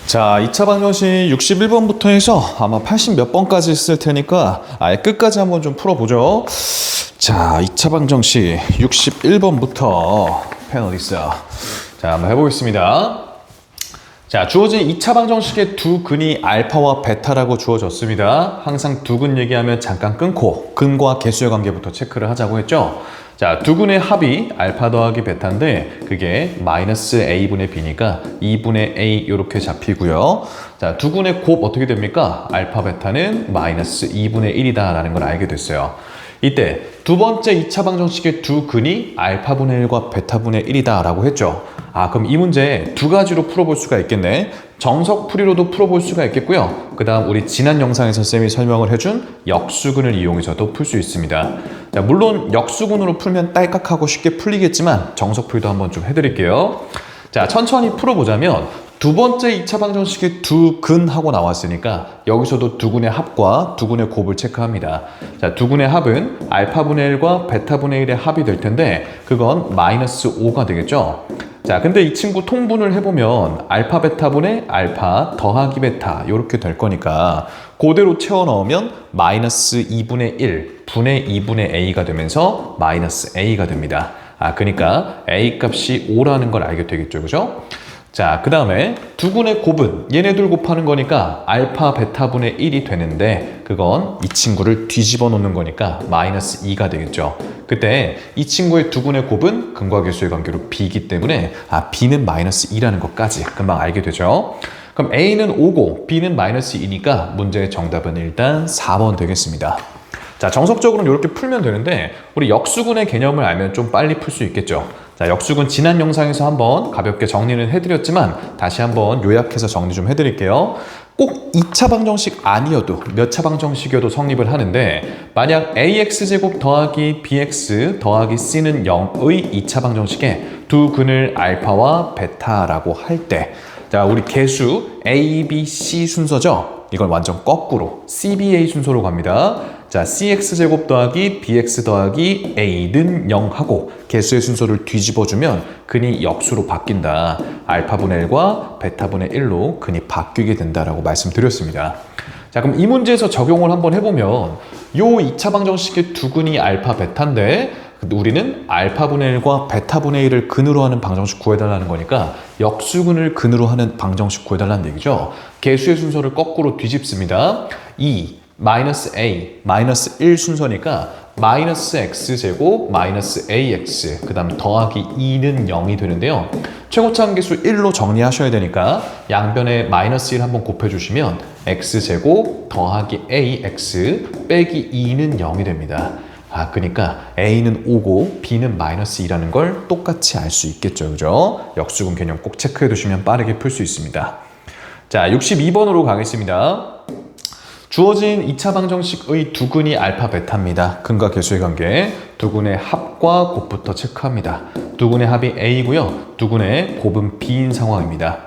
자, 2차 방정식 61번부터 해서 아마 80 몇 번까지 있을 테니까 아예 끝까지 한번 좀 풀어보죠. 자, 2차 방정식 61번부터 펜 어딨어? 자, 한번 해보겠습니다. 자, 주어진 2차 방정식의 두 근이 알파와 베타라고 주어졌습니다. 항상 두 근 얘기하면 잠깐 끊고 근과 개수의 관계부터 체크를 하자고 했죠. 자, 두 근의 합이 알파 더하기 베타인데 그게 마이너스 a분의 b니까 2분의 a 이렇게 잡히고요. 자, 두 근의 곱 어떻게 됩니까? 알파 베타는 마이너스 2분의 1이다 라는 걸 알게 됐어요. 이때 두 번째 2차 방정식의 두 근이 알파분의 1과 베타분의 1이다 라고 했죠. 아, 그럼 이 문제 두 가지로 풀어볼 수가 있겠네. 정석풀이로도 풀어볼 수가 있겠고요. 그 다음 우리 지난 영상에서 쌤이 설명을 해준 역수근을 이용해서도 풀 수 있습니다. 자, 물론 역수근으로 풀면 딸깍하고 쉽게 풀리겠지만 정석풀이도 한번 좀 해드릴게요. 자, 천천히 풀어보자면 두 번째 2차 방정식의 두 근하고 나왔으니까 여기서도 두 근의 합과 두 근의 곱을 체크합니다. 자, 두 근의 합은 알파분의 1과 베타분의 1의 합이 될 텐데 그건 마이너스 5가 되겠죠. 자, 근데 이 친구 통분을 해보면 알파 베타분의 알파 더하기 베타 이렇게 될 거니까 그대로 채워 넣으면 마이너스 2분의 1 분의 2분의 a가 되면서 마이너스 a가 됩니다. 아, 그러니까 a 값이 5라는 걸 알게 되겠죠, 그죠? 자, 그 다음에 두 근의 곱은 얘네들 곱하는 거니까 알파 베타분의 1이 되는데 그건 이 친구를 뒤집어 놓는 거니까 마이너스 2가 되겠죠. 그때 이 친구의 두 근의 곱은 근과 계수의 관계로 b이기 때문에 b는 마이너스 2라는 것까지 금방 알게 되죠. 그럼 a는 5고 b는 마이너스 2니까 문제의 정답은 일단 4번 되겠습니다. 자, 정석적으로는 이렇게 풀면 되는데 우리 역수근의 개념을 알면 좀 빨리 풀 수 있겠죠. 자, 역수근 지난 영상에서 한번 가볍게 정리는 해드렸지만 다시 한번 요약해서 정리 좀 해드릴게요. 꼭 2차 방정식 아니어도 몇 차 방정식이어도 성립을 하는데 만약 ax제곱 더하기 bx 더하기 c는 0의 2차 방정식에 두 근을 알파와 베타라고 할 때 자, 우리 개수 a, b, c 순서죠. 이걸 완전 거꾸로 CBA 순서로 갑니다. 자, CX제곱 더하기 BX 더하기 A는 0하고 개수의 순서를 뒤집어주면 근이 역수로 바뀐다. 알파분의 1과 베타분의 1로 근이 바뀌게 된다라고 말씀드렸습니다. 자, 그럼 이 문제에서 적용을 한번 해보면 요 2차 방정식의 두 근이 알파 베타인데 우리는 알파분의 1과 베타분의 1을 근으로 하는 방정식 구해달라는 거니까 역수근을 근으로 하는 방정식 구해달라는 얘기죠. 개수의 순서를 거꾸로 뒤집습니다. 2, 마이너스 a, 마이너스 1 순서니까 마이너스 x제곱, 마이너스 ax, 그 다음 더하기 2는 0이 되는데요. 최고차 함계수 1로 정리하셔야 되니까 양변에 마이너스 1 한번 곱해주시면 x제곱 더하기 ax 빼기 2는 0이 됩니다. 아, 그러니까 A는 5고 B는 마이너스 2라는 걸 똑같이 알 수 있겠죠, 그죠? 역수근 개념 꼭 체크해 두시면 빠르게 풀 수 있습니다. 자, 62번으로 가겠습니다. 주어진 2차 방정식의 두 근이 알파 베타입니다. 근과 개수의 관계. 두 근의 합과 곱부터 체크합니다. 두 근의 합이 A고요. 두 근의 곱은 B인 상황입니다.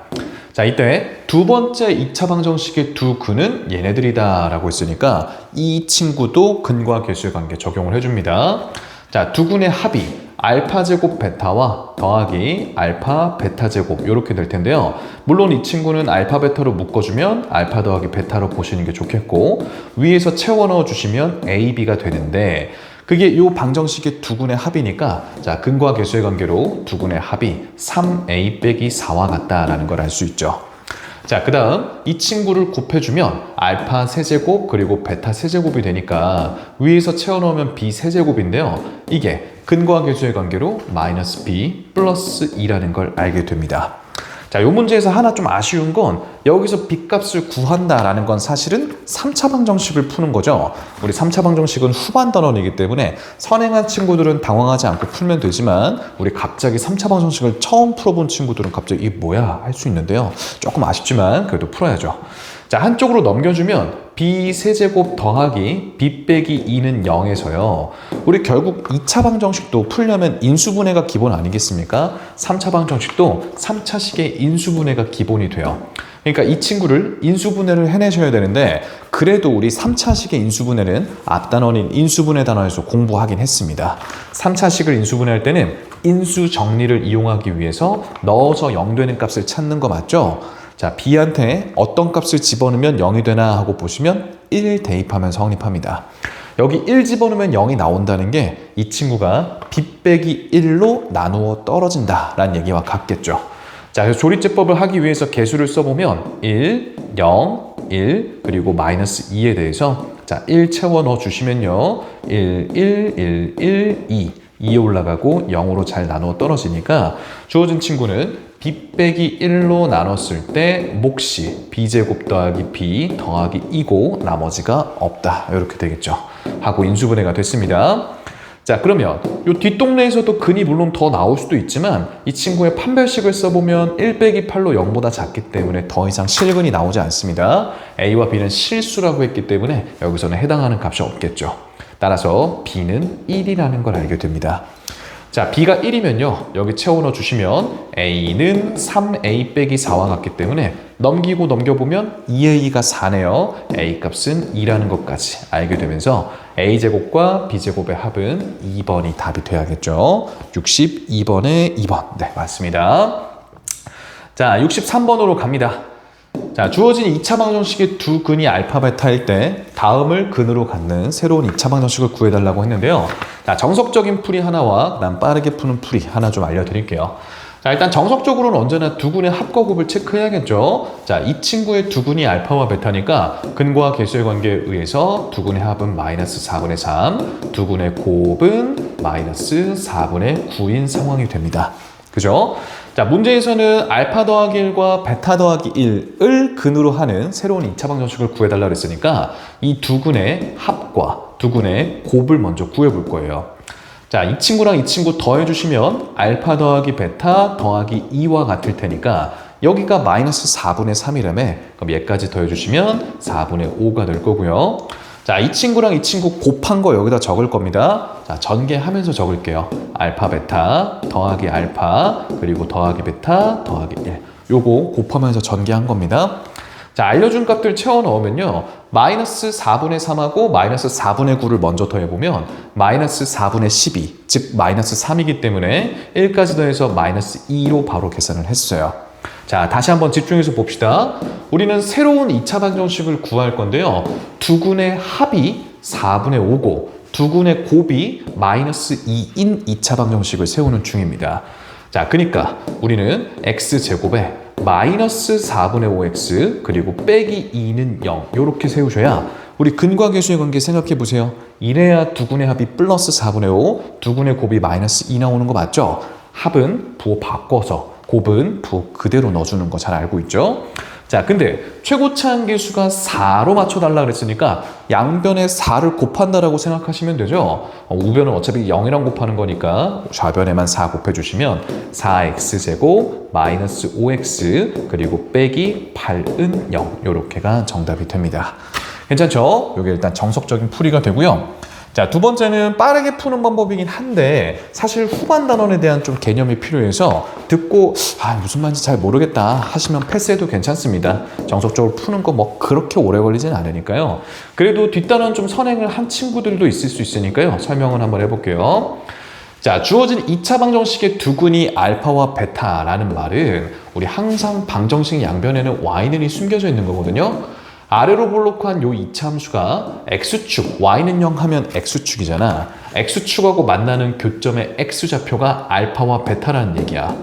자, 이때 두 번째 2차 방정식의 두 근은 얘네들이다 라고 했으니까 이 친구도 근과 개수의 관계 적용을 해줍니다. 자, 두 근의 합이 알파 제곱 베타와 더하기 알파 베타 제곱 이렇게 될 텐데요. 물론 이 친구는 알파 베타로 묶어주면 알파 더하기 베타로 보시는 게 좋겠고 위에서 채워 넣어주시면 AB가 되는데 그게 이 방정식의 두 근의 합이니까 자, 근과 개수의 관계로 두 근의 합이 3a 빼기 4와 같다라는 걸 알 수 있죠. 자, 그 다음 이 친구를 곱해주면 알파 세제곱 그리고 베타 세제곱이 되니까 위에서 채워넣으면 b 세제곱인데요. 이게 근과 개수의 관계로 마이너스 b 플러스 2라는 걸 알게 됩니다. 자, 이 문제에서 하나 좀 아쉬운 건 여기서 b값을 구한다라는 건 사실은 3차 방정식을 푸는 거죠. 우리 3차 방정식은 후반 단원이기 때문에 선행한 친구들은 당황하지 않고 풀면 되지만 우리 갑자기 3차 방정식을 처음 풀어본 친구들은 갑자기 이게 뭐야 할 수 있는데요. 조금 아쉽지만 그래도 풀어야죠. 자, 한쪽으로 넘겨주면 b 세제곱 더하기 b 빼기 2는 0에서요. 우리 결국 2차 방정식도 풀려면 인수분해가 기본 아니겠습니까? 3차 방정식도 3차식의 인수분해가 기본이 돼요. 그러니까 이 친구를 인수분해를 해내셔야 되는데 그래도 우리 3차식의 인수분해는 앞단원인 인수분해 단원에서 공부하긴 했습니다. 3차식을 인수분해할 때는 인수 정리를 이용하기 위해서 넣어서 0 되는 값을 찾는 거 맞죠? 자, b한테 어떤 값을 집어넣으면 0이 되나 하고 보시면 1 대입하면 성립합니다. 여기 1 집어넣으면 0이 나온다는 게 이 친구가 b 빼기 1로 나누어 떨어진다 라는 얘기와 같겠죠. 자, 그래서 조리제법을 하기 위해서 개수를 써보면 1, 0, 1, 그리고 마이너스 2에 대해서 자, 1 채워 넣어 주시면요. 1, 1, 1, 1, 2. 2에 올라가고 0으로 잘 나누어 떨어지니까 주어진 친구는 b 빼기 1로 나눴을 때 몫이 b제곱 더하기 b 더하기 2고 나머지가 없다. 이렇게 되겠죠. 하고 인수분해가 됐습니다. 자, 그러면 이 뒷동네에서도 근이 물론 더 나올 수도 있지만 이 친구의 판별식을 써보면 1 빼기 8로 0보다 작기 때문에 더 이상 실근이 나오지 않습니다. A와 B는 실수라고 했기 때문에 여기서는 해당하는 값이 없겠죠. 따라서 B는 1이라는 걸 알게 됩니다. 자, B가 1이면요. 여기 채워 넣어 주시면 A는 3A 빼기 4와 같기 때문에 넘기고 넘겨보면 2A가 4네요. A 값은 2라는 것까지 알게 되면서 A제곱과 B제곱의 합은 2번이 답이 돼야겠죠. 62번에 2번. 네, 맞습니다. 자, 63번으로 갑니다. 자, 주어진 2차 방정식의 두 근이 알파 베타일 때 다음을 근으로 갖는 새로운 2차 방정식을 구해달라고 했는데요. 자, 정석적인 풀이 하나와 그다음 빠르게 푸는 풀이 하나 좀 알려드릴게요. 자, 일단 정석적으로는 언제나 두 근의 합과 곱을 체크해야겠죠. 자, 이 친구의 두 근이 알파와 베타니까 근과 계수의 관계에 의해서 두 근의 합은 마이너스 4분의 3, 두 근의 곱은 마이너스 4분의 9인 상황이 됩니다. 그죠? 자, 문제에서는 알파 더하기 1과 베타 더하기 1을 근으로 하는 새로운 2차 방정식을 구해달라고 했으니까 이 두 근의 합과 두 근의 곱을 먼저 구해볼 거예요. 자, 이 친구랑 이 친구 더해주시면 알파 더하기 베타 더하기 2와 같을 테니까 여기가 마이너스 4분의 3이라며 그럼 얘까지 더해주시면 4분의 5가 될 거고요. 자, 이 친구랑 이 친구 곱한 거 여기다 적을 겁니다. 자, 전개하면서 적을게요. 알파 베타 더하기 알파 그리고 더하기 베타 더하기 1. 요거 곱하면서 전개한 겁니다. 자, 알려준 값들 채워 넣으면요. 마이너스 4분의 3하고 마이너스 4분의 9를 먼저 더해보면 마이너스 4분의 12, 즉 마이너스 3이기 때문에 1까지 더해서 마이너스 2로 바로 계산을 했어요. 자, 다시 한번 집중해서 봅시다. 우리는 새로운 2차 방정식을 구할 건데요. 두 근의 합이 4분의 5고 두 근의 곱이 마이너스 2인 2차 방정식을 세우는 중입니다. 자, 그러니까 우리는 x제곱에 마이너스 4분의 5x 그리고 빼기 2는 0 이렇게 세우셔야 우리 근과 계수의 관계 생각해 보세요. 이래야 두 근의 합이 플러스 4분의 5, 두 근의 곱이 마이너스 2 나오는 거 맞죠? 합은 부호 바꿔서 곱은 부호 그대로 넣어주는 거 잘 알고 있죠? 자, 근데 최고차 한계수가 4로 맞춰달라 그랬으니까 양변에 4를 곱한다라고 생각하시면 되죠? 우변은 어차피 0이랑 곱하는 거니까 좌변에만 4 곱해주시면 4x제곱 마이너스 5x 그리고 빼기 8은 0 이렇게가 정답이 됩니다. 괜찮죠? 이게 일단 정석적인 풀이가 되고요. 자, 두 번째는 빠르게 푸는 방법이긴 한데 사실 후반 단원에 대한 좀 개념이 필요해서 듣고 무슨 말인지 잘 모르겠다 하시면 패스해도 괜찮습니다. 정석적으로 푸는 거 뭐 그렇게 오래 걸리진 않으니까요. 그래도 뒷단원 좀 선행을 한 친구들도 있을 수 있으니까요. 설명을 한번 해볼게요. 자, 주어진 2차 방정식의 두 근이 알파와 베타라는 말은 우리 항상 방정식 양변에는 y는이 숨겨져 있는 거거든요. 아래로 볼록한 요 2차 함수가 x축, y는 0 하면 x축이잖아. x축하고 만나는 교점의 x좌표가 알파와 베타라는 얘기야.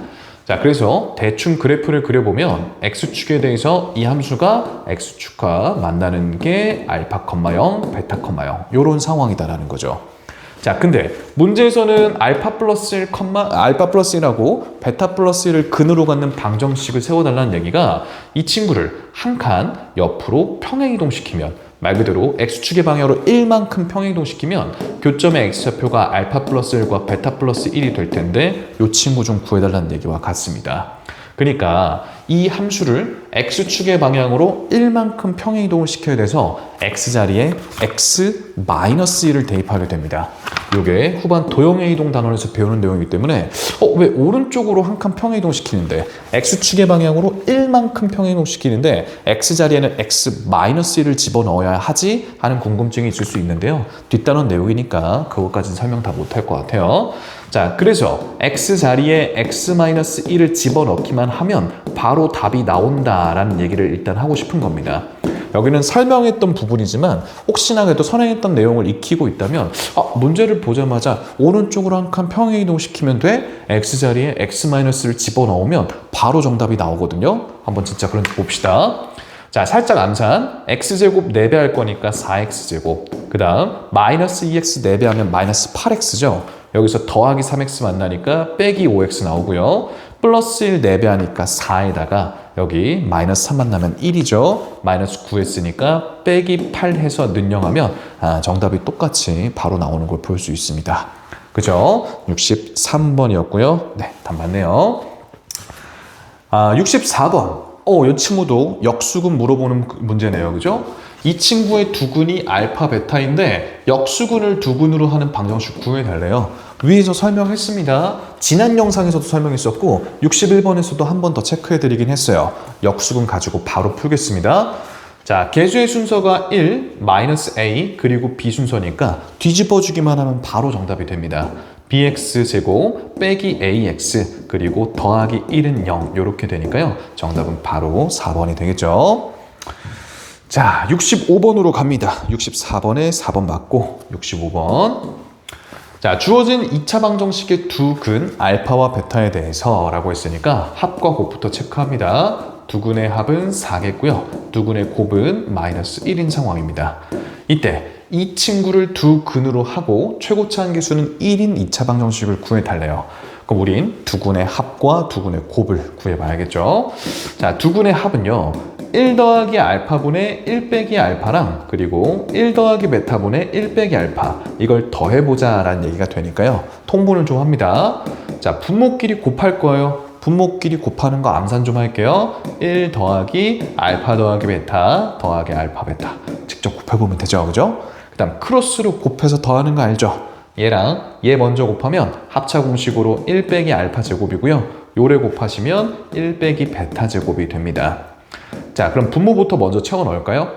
자, 그래서 대충 그래프를 그려보면 x축에 대해서 이 함수가 x축과 만나는 게 알파, 0, 베타, 0 요런 상황이다라는 거죠. 자, 근데 문제에서는 알파 플러스 1, 알파 플러스 1하고 베타 플러스 1을 근으로 갖는 방정식을 세워달라는 얘기가 이 친구를 한 칸 옆으로 평행이동시키면 말 그대로 x축의 방향으로 1만큼 평행이동시키면 교점의 x좌표가 알파 플러스 1과 베타 플러스 1이 될 텐데 이 친구 좀 구해달라는 얘기와 같습니다. 그러니까 이 함수를 x축의 방향으로 1만큼 평행이동을 시켜야 돼서 x자리에 x-1을 대입하게 됩니다. 이게 후반 도형의 이동 단원에서 배우는 내용이기 때문에 왜 오른쪽으로 한 칸 평행이동 시키는데 x축의 방향으로 1만큼 평행이동 시키는데 x자리에는 x-1을 집어넣어야 하지 하는 궁금증이 있을 수 있는데요. 뒷단원 내용이니까 그것까지는 설명 다 못할 것 같아요. 자, 그래서 x 자리에 x-1을 집어넣기만 하면 바로 답이 나온다라는 얘기를 일단 하고 싶은 겁니다. 여기는 설명했던 부분이지만 혹시나 그래도 선행했던 내용을 익히고 있다면 문제를 보자마자 오른쪽으로 한 칸 평행이동시키면 돼? x자리에 x-를 집어넣으면 바로 정답이 나오거든요. 한번 진짜 그런지 봅시다. 자, 살짝 암산. x제곱 4배 할 거니까 4x제곱. 그 다음 마이너스 2x 4배 하면 마이너스 8x죠. 여기서 더하기 3x 만나니까 빼기 5x 나오고요. 플러스 1 4배 하니까 4에다가 여기 마이너스 3 만나면 1이죠. 마이너스 9 했으니까 빼기 8 해서 능령하면 정답이 똑같이 바로 나오는 걸 볼 수 있습니다. 그죠? 63번이었고요. 네, 답 맞네요. 64번. 이 친구도 역수근 물어보는 문제네요. 그죠? 이 친구의 두근이 알파, 베타인데 역수근을 두근으로 하는 방정식 구해달래요. 위에서 설명했습니다. 지난 영상에서도 설명했었고 61번에서도 한 번 더 체크해드리긴 했어요. 역수근 가지고 바로 풀겠습니다. 자, 계수의 순서가 1, 마이너스 a, 그리고 b 순서니까 뒤집어주기만 하면 바로 정답이 됩니다. bx제곱 빼기 ax 그리고 더하기 1은 0 이렇게 되니까요. 정답은 바로 4번이 되겠죠. 자, 65번으로 갑니다. 64번에 4번 맞고 65번. 자, 주어진 2차 방정식의 두 근 알파와 베타에 대해서 라고 했으니까 합과 곱부터 체크합니다. 두 근의 합은 4겠고요. 두 근의 곱은 마이너스 1인 상황입니다. 이때 이 친구를 두 근으로 하고 최고차 한계수는 1인 2차 방정식을 구해달래요. 그럼 우린 두 근의 합과 두 근의 곱을 구해봐야겠죠. 자, 두 근의 합은요. 1 더하기 알파분의 1 빼기 알파랑 그리고 1 더하기 베타분의 1 빼기 알파 이걸 더해보자 라는 얘기가 되니까요. 통분을 좀 합니다. 자, 분모끼리 곱할 거예요. 분모끼리 곱하는 거 암산 좀 할게요. 1 더하기 알파 더하기 베타 더하기 알파 베타 직접 곱해보면 되죠. 그죠? 그 다음 크로스로 곱해서 더하는 거 알죠? 얘랑 얘 먼저 곱하면 합차 공식으로 1 빼기 알파 제곱이고요. 요래 곱하시면 1 빼기 베타 제곱이 됩니다. 자, 그럼 분모부터 먼저 채워 넣을까요?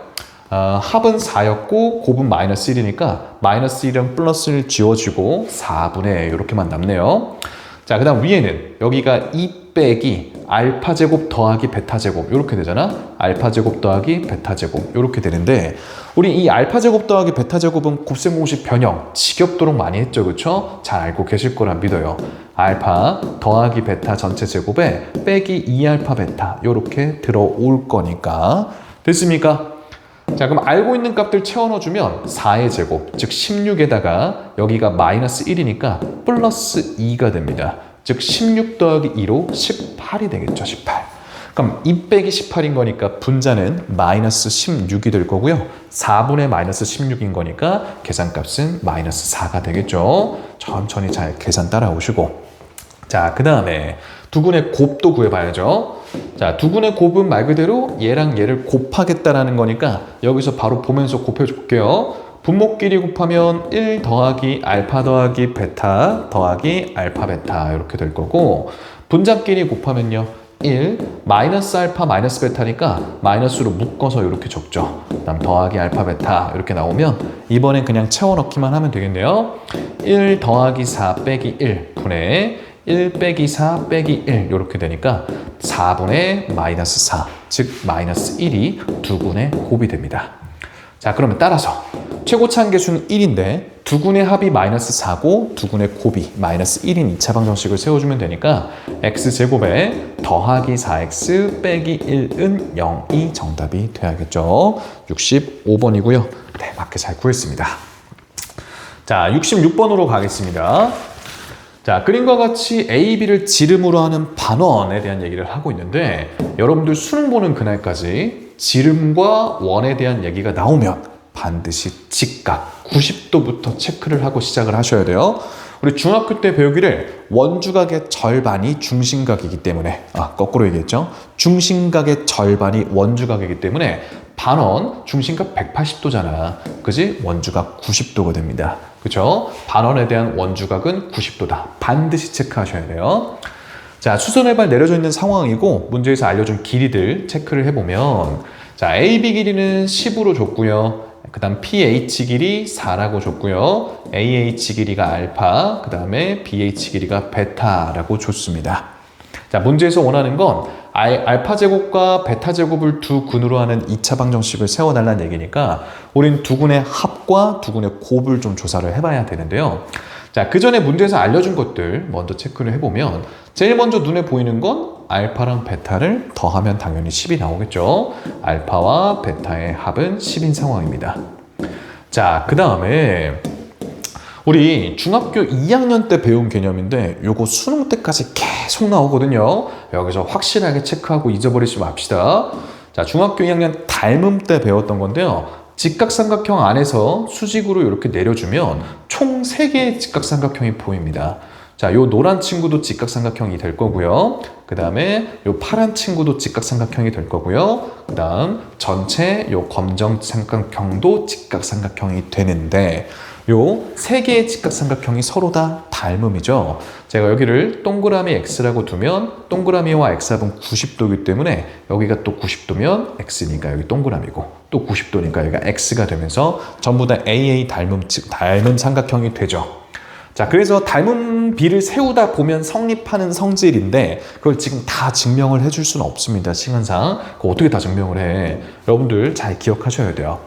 합은 4였고 곱은 마이너스 1이니까 마이너스 1은 플러스 1 지워지고 4분의 이렇게만 남네요. 자, 그 다음 위에는 여기가 2 빼기 알파 제곱 더하기 베타 제곱 이렇게 되잖아. 알파 제곱 더하기 베타 제곱 이렇게 되는데 우리 이 알파 제곱 더하기 베타 제곱은 곱셈 공식 변형 지겹도록 많이 했죠. 그쵸? 잘 알고 계실 거라 믿어요. 알파 더하기 베타 전체 제곱에 빼기 2알파 베타 이렇게 들어올 거니까 됐습니까? 자, 그럼 알고 있는 값들 채워 넣어주면 4의 제곱, 즉 16에다가 여기가 마이너스 1이니까 플러스 2가 됩니다. 즉 16 더하기 2로 18이 되겠죠. 18. 그럼 2 빼기 18인 거니까 분자는 마이너스 16이 될 거고요. 4분의 마이너스 16인 거니까 계산값은 마이너스 4가 되겠죠. 천천히 잘 계산 따라오시고. 자, 그 다음에 두근의 곱도 구해봐야죠. 자, 두근의 곱은 말 그대로 얘랑 얘를 곱하겠다라는 거니까 여기서 바로 보면서 곱해줄게요. 분모끼리 곱하면 1 더하기 알파 더하기 베타 더하기 알파 베타 이렇게 될 거고 분자끼리 곱하면요. 1 마이너스 알파 마이너스 베타니까 마이너스로 묶어서 이렇게 적죠. 그다음 더하기 알파 베타 이렇게 나오면 이번엔 그냥 채워 넣기만 하면 되겠네요. 1 더하기 4 빼기 1 분의 1 빼기 4 빼기 1 이렇게 되니까 4분의 마이너스 4 즉 마이너스 1이 두근의 곱이 됩니다. 자, 그러면 따라서 최고차 한계수는 1인데 두근의 합이 마이너스 4고 두근의 곱이 마이너스 1인 2차 방정식을 세워주면 되니까 x제곱에 더하기 4x 빼기 1은 0이 정답이 돼야겠죠. 65번이고요. 네, 맞게 잘 구했습니다. 자, 66번으로 가겠습니다. 자, 그림과 같이 A, B를 지름으로 하는 반원에 대한 얘기를 하고 있는데 여러분들 수능 보는 그날까지 지름과 원에 대한 얘기가 나오면 반드시 직각 90도부터 체크를 하고 시작을 하셔야 돼요. 우리 중학교 때 배우기를 원주각의 절반이 중심각이기 때문에 거꾸로 얘기했죠. 중심각의 절반이 원주각이기 때문에 반원 중심각 180도잖아. 그지? 원주각 90도가 됩니다. 그죠? 반원에 대한 원주각은 90도다. 반드시 체크하셔야 돼요. 자, 수선의 발 내려져 있는 상황이고 문제에서 알려준 길이들 체크를 해보면 자, AB 길이는 10으로 줬고요. 그 다음 pH 길이 4라고 줬고요. AH 길이가 알파, 그 다음에 BH 길이가 베타라고 줬습니다. 자, 문제에서 원하는 건 알파 제곱과 베타 제곱을 두 근으로 하는 2차 방정식을 세워달라는 얘기니까 우린 두 근의 합과 두 근의 곱을 좀 조사를 해봐야 되는데요. 자, 그 전에 문제에서 알려준 것들 먼저 체크를 해보면 제일 먼저 눈에 보이는 건 알파랑 베타를 더하면 당연히 10이 나오겠죠. 알파와 베타의 합은 10인 상황입니다. 자, 그 다음에 우리 중학교 2학년 때 배운 개념인데 요거 수능 때까지 계속 나오거든요. 여기서 확실하게 체크하고 잊어버리지 맙시다. 자, 중학교 2학년 닮음 때 배웠던 건데요. 직각삼각형 안에서 수직으로 이렇게 내려주면 총 3개의 직각삼각형이 보입니다. 자, 요 노란 친구도 직각삼각형이 될 거고요. 그 다음에 요 파란 친구도 직각삼각형이 될 거고요. 그 다음 전체 요 검정 삼각형도 직각삼각형이 되는데 요 3개의 직각삼각형이 서로 다 닮음이죠. 제가 여기를 동그라미 X라고 두면 동그라미와 X합은 90도이기 때문에 여기가 또 90도면 X니까 여기 동그라미고 또 90도니까 여기가 X가 되면서 전부 다 AA 닮은 삼각형이 되죠. 자, 그래서 닮은 비를 세우다 보면 성립하는 성질인데 그걸 지금 다 증명을 해줄 수는 없습니다. 시간상. 그거 어떻게 다 증명을 해? 여러분들 잘 기억하셔야 돼요.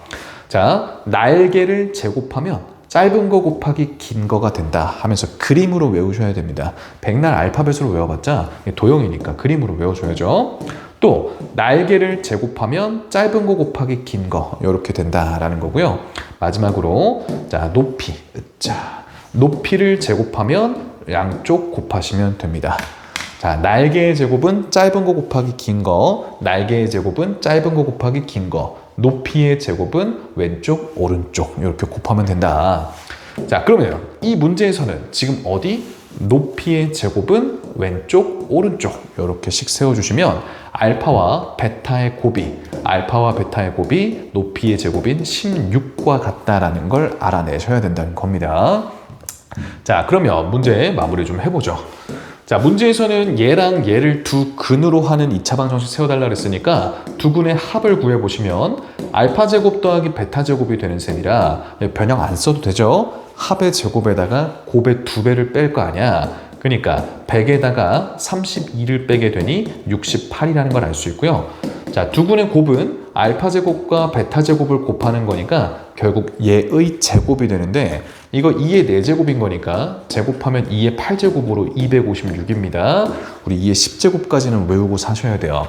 자, 날개를 제곱하면 짧은 거 곱하기 긴 거가 된다 하면서 그림으로 외우셔야 됩니다. 백날 알파벳으로 외워봤자 도형이니까 그림으로 외워줘야죠. 또 날개를 제곱하면 짧은 거 곱하기 긴 거 이렇게 된다라는 거고요. 마지막으로 자, 높이를 제곱하면 양쪽 곱하시면 됩니다. 자, 날개의 제곱은 짧은 거 곱하기 긴 거, 날개의 제곱은 짧은 거 곱하기 긴 거, 높이의 제곱은 왼쪽, 오른쪽 이렇게 곱하면 된다. 자, 그러면 이 문제에서는 지금 어디? 높이의 제곱은 왼쪽, 오른쪽 이렇게씩 세워주시면 알파와 베타의 곱이 높이의 제곱인 16과 같다라는 걸 알아내셔야 된다는 겁니다. 자, 그러면 문제 마무리 좀 해보죠. 자, 문제에서는 얘랑 얘를 두 근으로 하는 2차 방정식 세워달라 그랬으니까 두 근의 합을 구해보시면 알파 제곱 더하기 베타 제곱이 되는 셈이라 변형 안 써도 되죠. 합의 제곱에다가 곱의 2배를 뺄 거 아니야. 그러니까 100에다가 32를 빼게 되니 68이라는 걸 알 수 있고요. 자, 두 근의 곱은 알파 제곱과 베타 제곱을 곱하는 거니까 결국 얘의 제곱이 되는데 이거 2의 4제곱인 거니까 제곱하면 2의 8제곱으로 256입니다. 우리 2의 10제곱까지는 외우고 사셔야 돼요.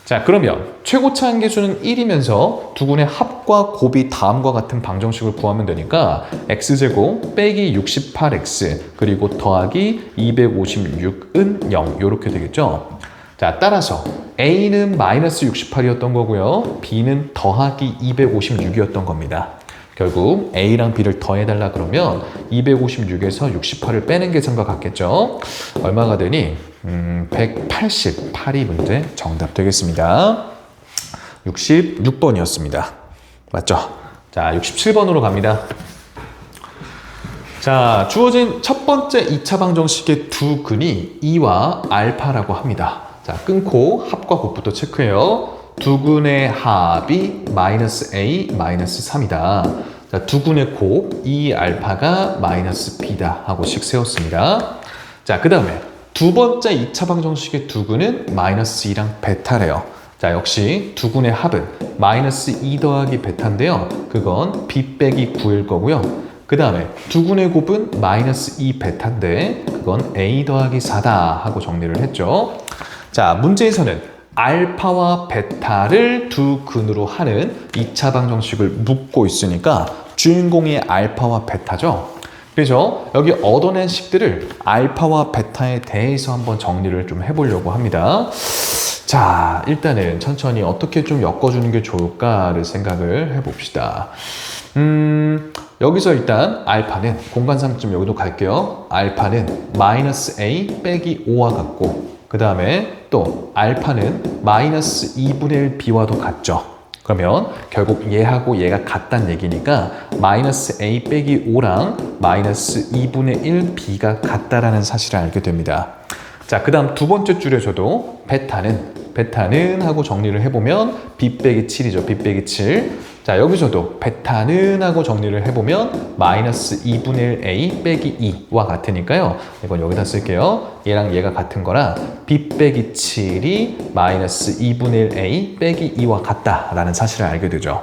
자, 그러면 최고차 한계수는 1이면서 두 근의 합과 곱이 다음과 같은 방정식을 구하면 되니까 x제곱 빼기 68x 그리고 더하기 256은 0 이렇게 되겠죠. 자, 따라서 A는 마이너스 68이었던 거고요. B는 더하기 256이었던 겁니다. 결국 A랑 B를 더해달라 그러면 256에서 68을 빼는 계산과 같겠죠. 얼마가 되니? 188이 문제 정답 되겠습니다. 66번이었습니다. 맞죠? 자, 67번으로 갑니다. 자, 주어진 첫 번째 2차 방정식의 두 근이 E와 알파라고 합니다. 자, 끊고 합과 곱부터 체크해요. 두 근의 합이 마이너스 A, 마이너스 3이다. 자, 두 근의 곱, E 알파가 마이너스 B다 하고씩 세웠습니다. 자, 그 다음에 두 번째 2차 방정식의 두 근은 마이너스 2랑 베타래요. 자, 역시 두 근의 합은 마이너스 2 더하기 베타인데요. 그건 B 빼기 9일 거고요. 그 다음에 두 근의 곱은 마이너스 2 베타인데 그건 A 더하기 4다 하고 정리를 했죠. 자, 문제에서는 알파와 베타를 두 근으로 하는 2차 방정식을 묻고 있으니까 주인공이 알파와 베타죠. 그래서 여기 얻어낸 식들을 알파와 베타에 대해서 한번 정리를 좀 해보려고 합니다. 자, 일단은 천천히 어떻게 좀 엮어주는 게 좋을까를 생각을 해봅시다. 여기서 일단 알파는 공간상 좀 여기도 갈게요. 알파는 마이너스 A 빼기 5와 같고 그 다음에 또 알파는 마이너스 2분의 1 B와도 같죠. 그러면 결국 얘하고 얘가 같다는 얘기니까 마이너스 A 빼기 5랑 마이너스 2분의 1 B가 같다라는 사실을 알게 됩니다. 자, 그 다음 두 번째 줄에서도 베타는 하고 정리를 해보면 B 빼기 7이죠. B 빼기 7. 자, 여기서도 베타는 하고 정리를 해보면 마이너스 2분의 1 a 빼기 2와 같으니까요. 이건 여기다 쓸게요. 얘랑 얘가 같은 거라 b 빼기 7이 마이너스 2분의 1 a 빼기 2와 같다라는 사실을 알게 되죠.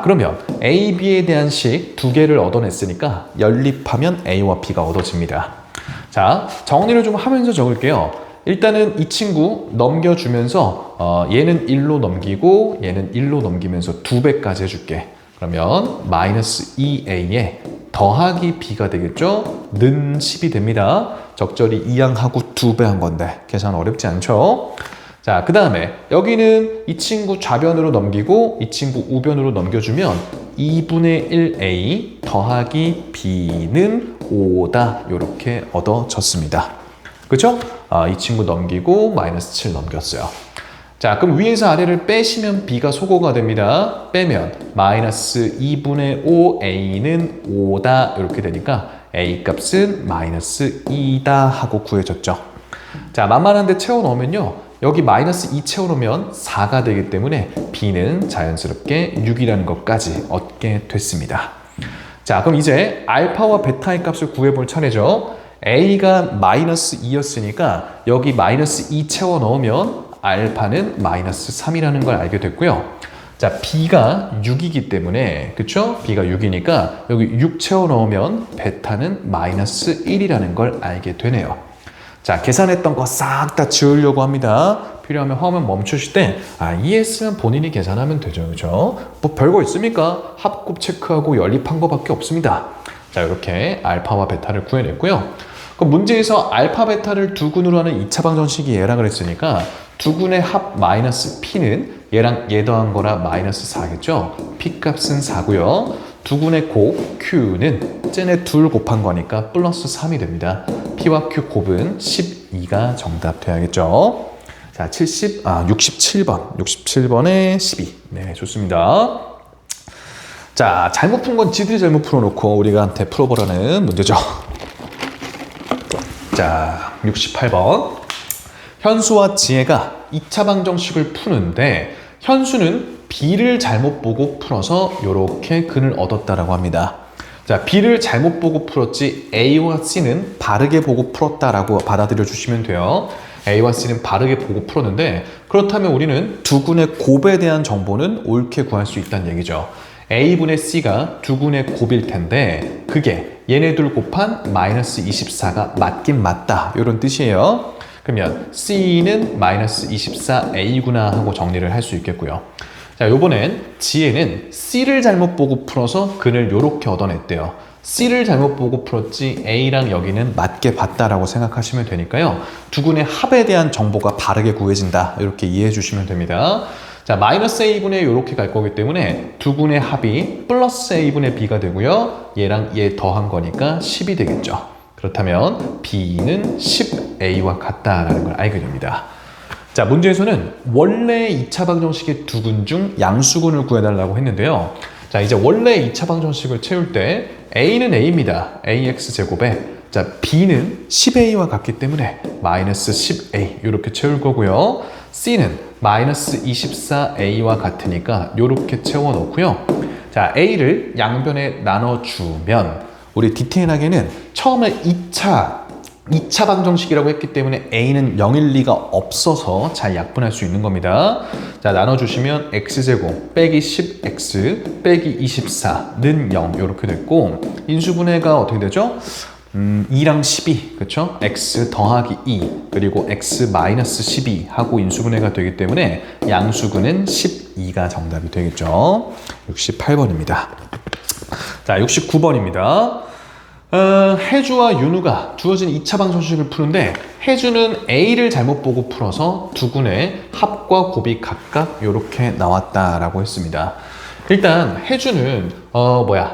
그러면 a, b에 대한 식 두 개를 얻어냈으니까 연립하면 a와 b가 얻어집니다. 자, 정리를 좀 하면서 적을게요. 일단은 이 친구 넘겨주면서 얘는 1로 넘기고 얘는 1로 넘기면서 2배까지 해줄게. 그러면 마이너스 2a에 더하기 b가 되겠죠? 는 10이 됩니다. 적절히 이항하고 2배 한 건데 계산 어렵지 않죠? 자, 그 다음에 여기는 이 친구 좌변으로 넘기고 이 친구 우변으로 넘겨주면 2분의 1a 더하기 b는 5다 이렇게 얻어졌습니다. 그쵸? 이 친구 넘기고 마이너스 7 넘겼어요. 자, 그럼 위에서 아래를 빼시면 b가 소거가 됩니다. 빼면 마이너스 2분의 5a는 5다 이렇게 되니까 a 값은 마이너스 2다 하고 구해졌죠. 자, 만만한데 채워 넣으면요. 여기 마이너스 2 채워놓으면 4가 되기 때문에 b는 자연스럽게 6이라는 것까지 얻게 됐습니다. 자, 그럼 이제 알파와 베타의 값을 구해볼 차례죠. a가 마이너스 2였으니까 여기 마이너스 2 채워 넣으면 알파는 마이너스 3이라는 걸 알게 됐고요. 자, b가 6이기 때문에 그쵸? b가 6이니까 여기 6 채워 넣으면 베타는 마이너스 1이라는 걸 알게 되네요. 자, 계산했던 거 싹 다 지우려고 합니다. 필요하면 화면 멈추실 때 ES는 본인이 계산하면 되죠. 그죠? 뭐 별거 있습니까? 합곱 체크하고 연립한 거밖에 없습니다. 자, 이렇게 알파와 베타를 구해냈고요. 그럼 문제에서 알파, 베타를 두 군으로 하는 2차 방정식이 얘라 그랬으니까 두 군의 합 마이너스 p는 얘랑 얘 더한 거라 마이너스 4겠죠? p 값은 4고요. 두 군의 곱 q는 쟤네 둘 곱한 거니까 플러스 3이 됩니다. p와 q 곱은 12가 정답 돼야겠죠? 자, 67번에 12. 네, 좋습니다. 자, 잘못 푼 건 지들이 잘못 풀어놓고 우리가한테 풀어보라는 문제죠. 자, 68번. 현수와 지혜가 2차 방정식을 푸는데 현수는 b를 잘못 보고 풀어서 이렇게 근을 얻었다라고 합니다. 자, b를 잘못 보고 풀었지 a와 c는 바르게 보고 풀었다라고 받아들여 주시면 돼요. a와 c는 바르게 보고 풀었는데 그렇다면 우리는 두 군의 곱에 대한 정보는 옳게 구할 수 있다는 얘기죠. a분의 c가 두 군의 곱일 텐데 그게 얘네들 곱한 마이너스 24가 맞긴 맞다 이런 뜻이에요. 그러면 c는 마이너스 24a구나 하고 정리를 할 수 있겠고요. 자, 요번엔 지혜는 c를 잘못 보고 풀어서 근을 요렇게 얻어냈대요. c를 잘못 보고 풀었지 a랑 여기는 맞게 봤다라고 생각하시면 되니까요. 두 군의 합에 대한 정보가 바르게 구해진다 이렇게 이해해 주시면 됩니다. 자, 마이너스 a분의 요렇게 갈 거기 때문에 두 군의 합이 플러스 a분의 b가 되고요. 얘랑 얘 더한 거니까 10이 되겠죠. 그렇다면 b는 10a와 같다라는 걸 알게 됩니다. 자, 문제에서는 원래 2차 방정식의 두 근 중 양수근을 구해달라고 했는데요. 자, 이제 원래 2차 방정식을 채울 때 a는 a입니다. ax제곱에 자, b는 10a와 같기 때문에 마이너스 10a 이렇게 채울 거고요. c는 마이너스 24a와 같으니까 이렇게 채워놓고요. 자, a를 양변에 나눠주면 우리 디테일하게는 처음에 2차 방정식이라고 했기 때문에 a는 0일 리가 없어서 잘 약분할 수 있는 겁니다. 자, 나눠주시면 x제곱 빼기 10x 빼기 24는 0 이렇게 됐고 인수분해가 어떻게 되죠? 2랑 12, 그쵸? x 더하기 2 그리고 x 마이너스 12 하고 인수분해가 되기 때문에 양수근은 12가 정답이 되겠죠. 68번입니다. 자, 69번입니다. 혜주와 윤우가 주어진 2차 방정식을 푸는데 혜주는 a를 잘못 보고 풀어서 두 군의 합과 곱이 각각 이렇게 나왔다라고 했습니다. 일단 혜주는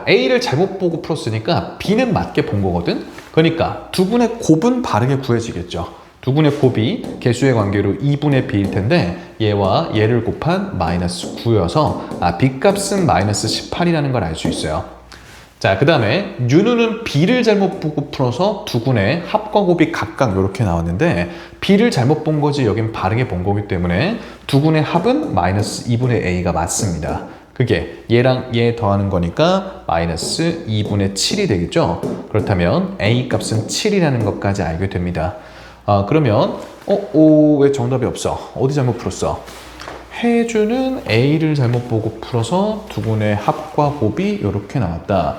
a를 잘못 보고 풀었으니까 b는 맞게 본 거거든. 그러니까 두 군의 곱은 바르게 구해지겠죠. 두 군의 곱이 개수의 관계로 2분의 b일 텐데 얘와 얘를 곱한 마이너스 9여서 b 값은 마이너스 18이라는 걸 알 수 있어요. 자, 그 다음에 윤우는 b를 잘못 보고 풀어서 두 군의 합과 곱이 각각 이렇게 나왔는데 b를 잘못 본 거지 여긴 바르게 본 거기 때문에 두 군의 합은 마이너스 2분의 a가 맞습니다. 그게 얘랑 얘 더하는 거니까 마이너스 2분의 7이 되겠죠. 그렇다면 A 값은 7이라는 것까지 알게 됩니다. 그러면 왜 정답이 없어? 어디 잘못 풀었어? 혜주는 A를 잘못 보고 풀어서 두근의 합과 곱이 이렇게 나왔다.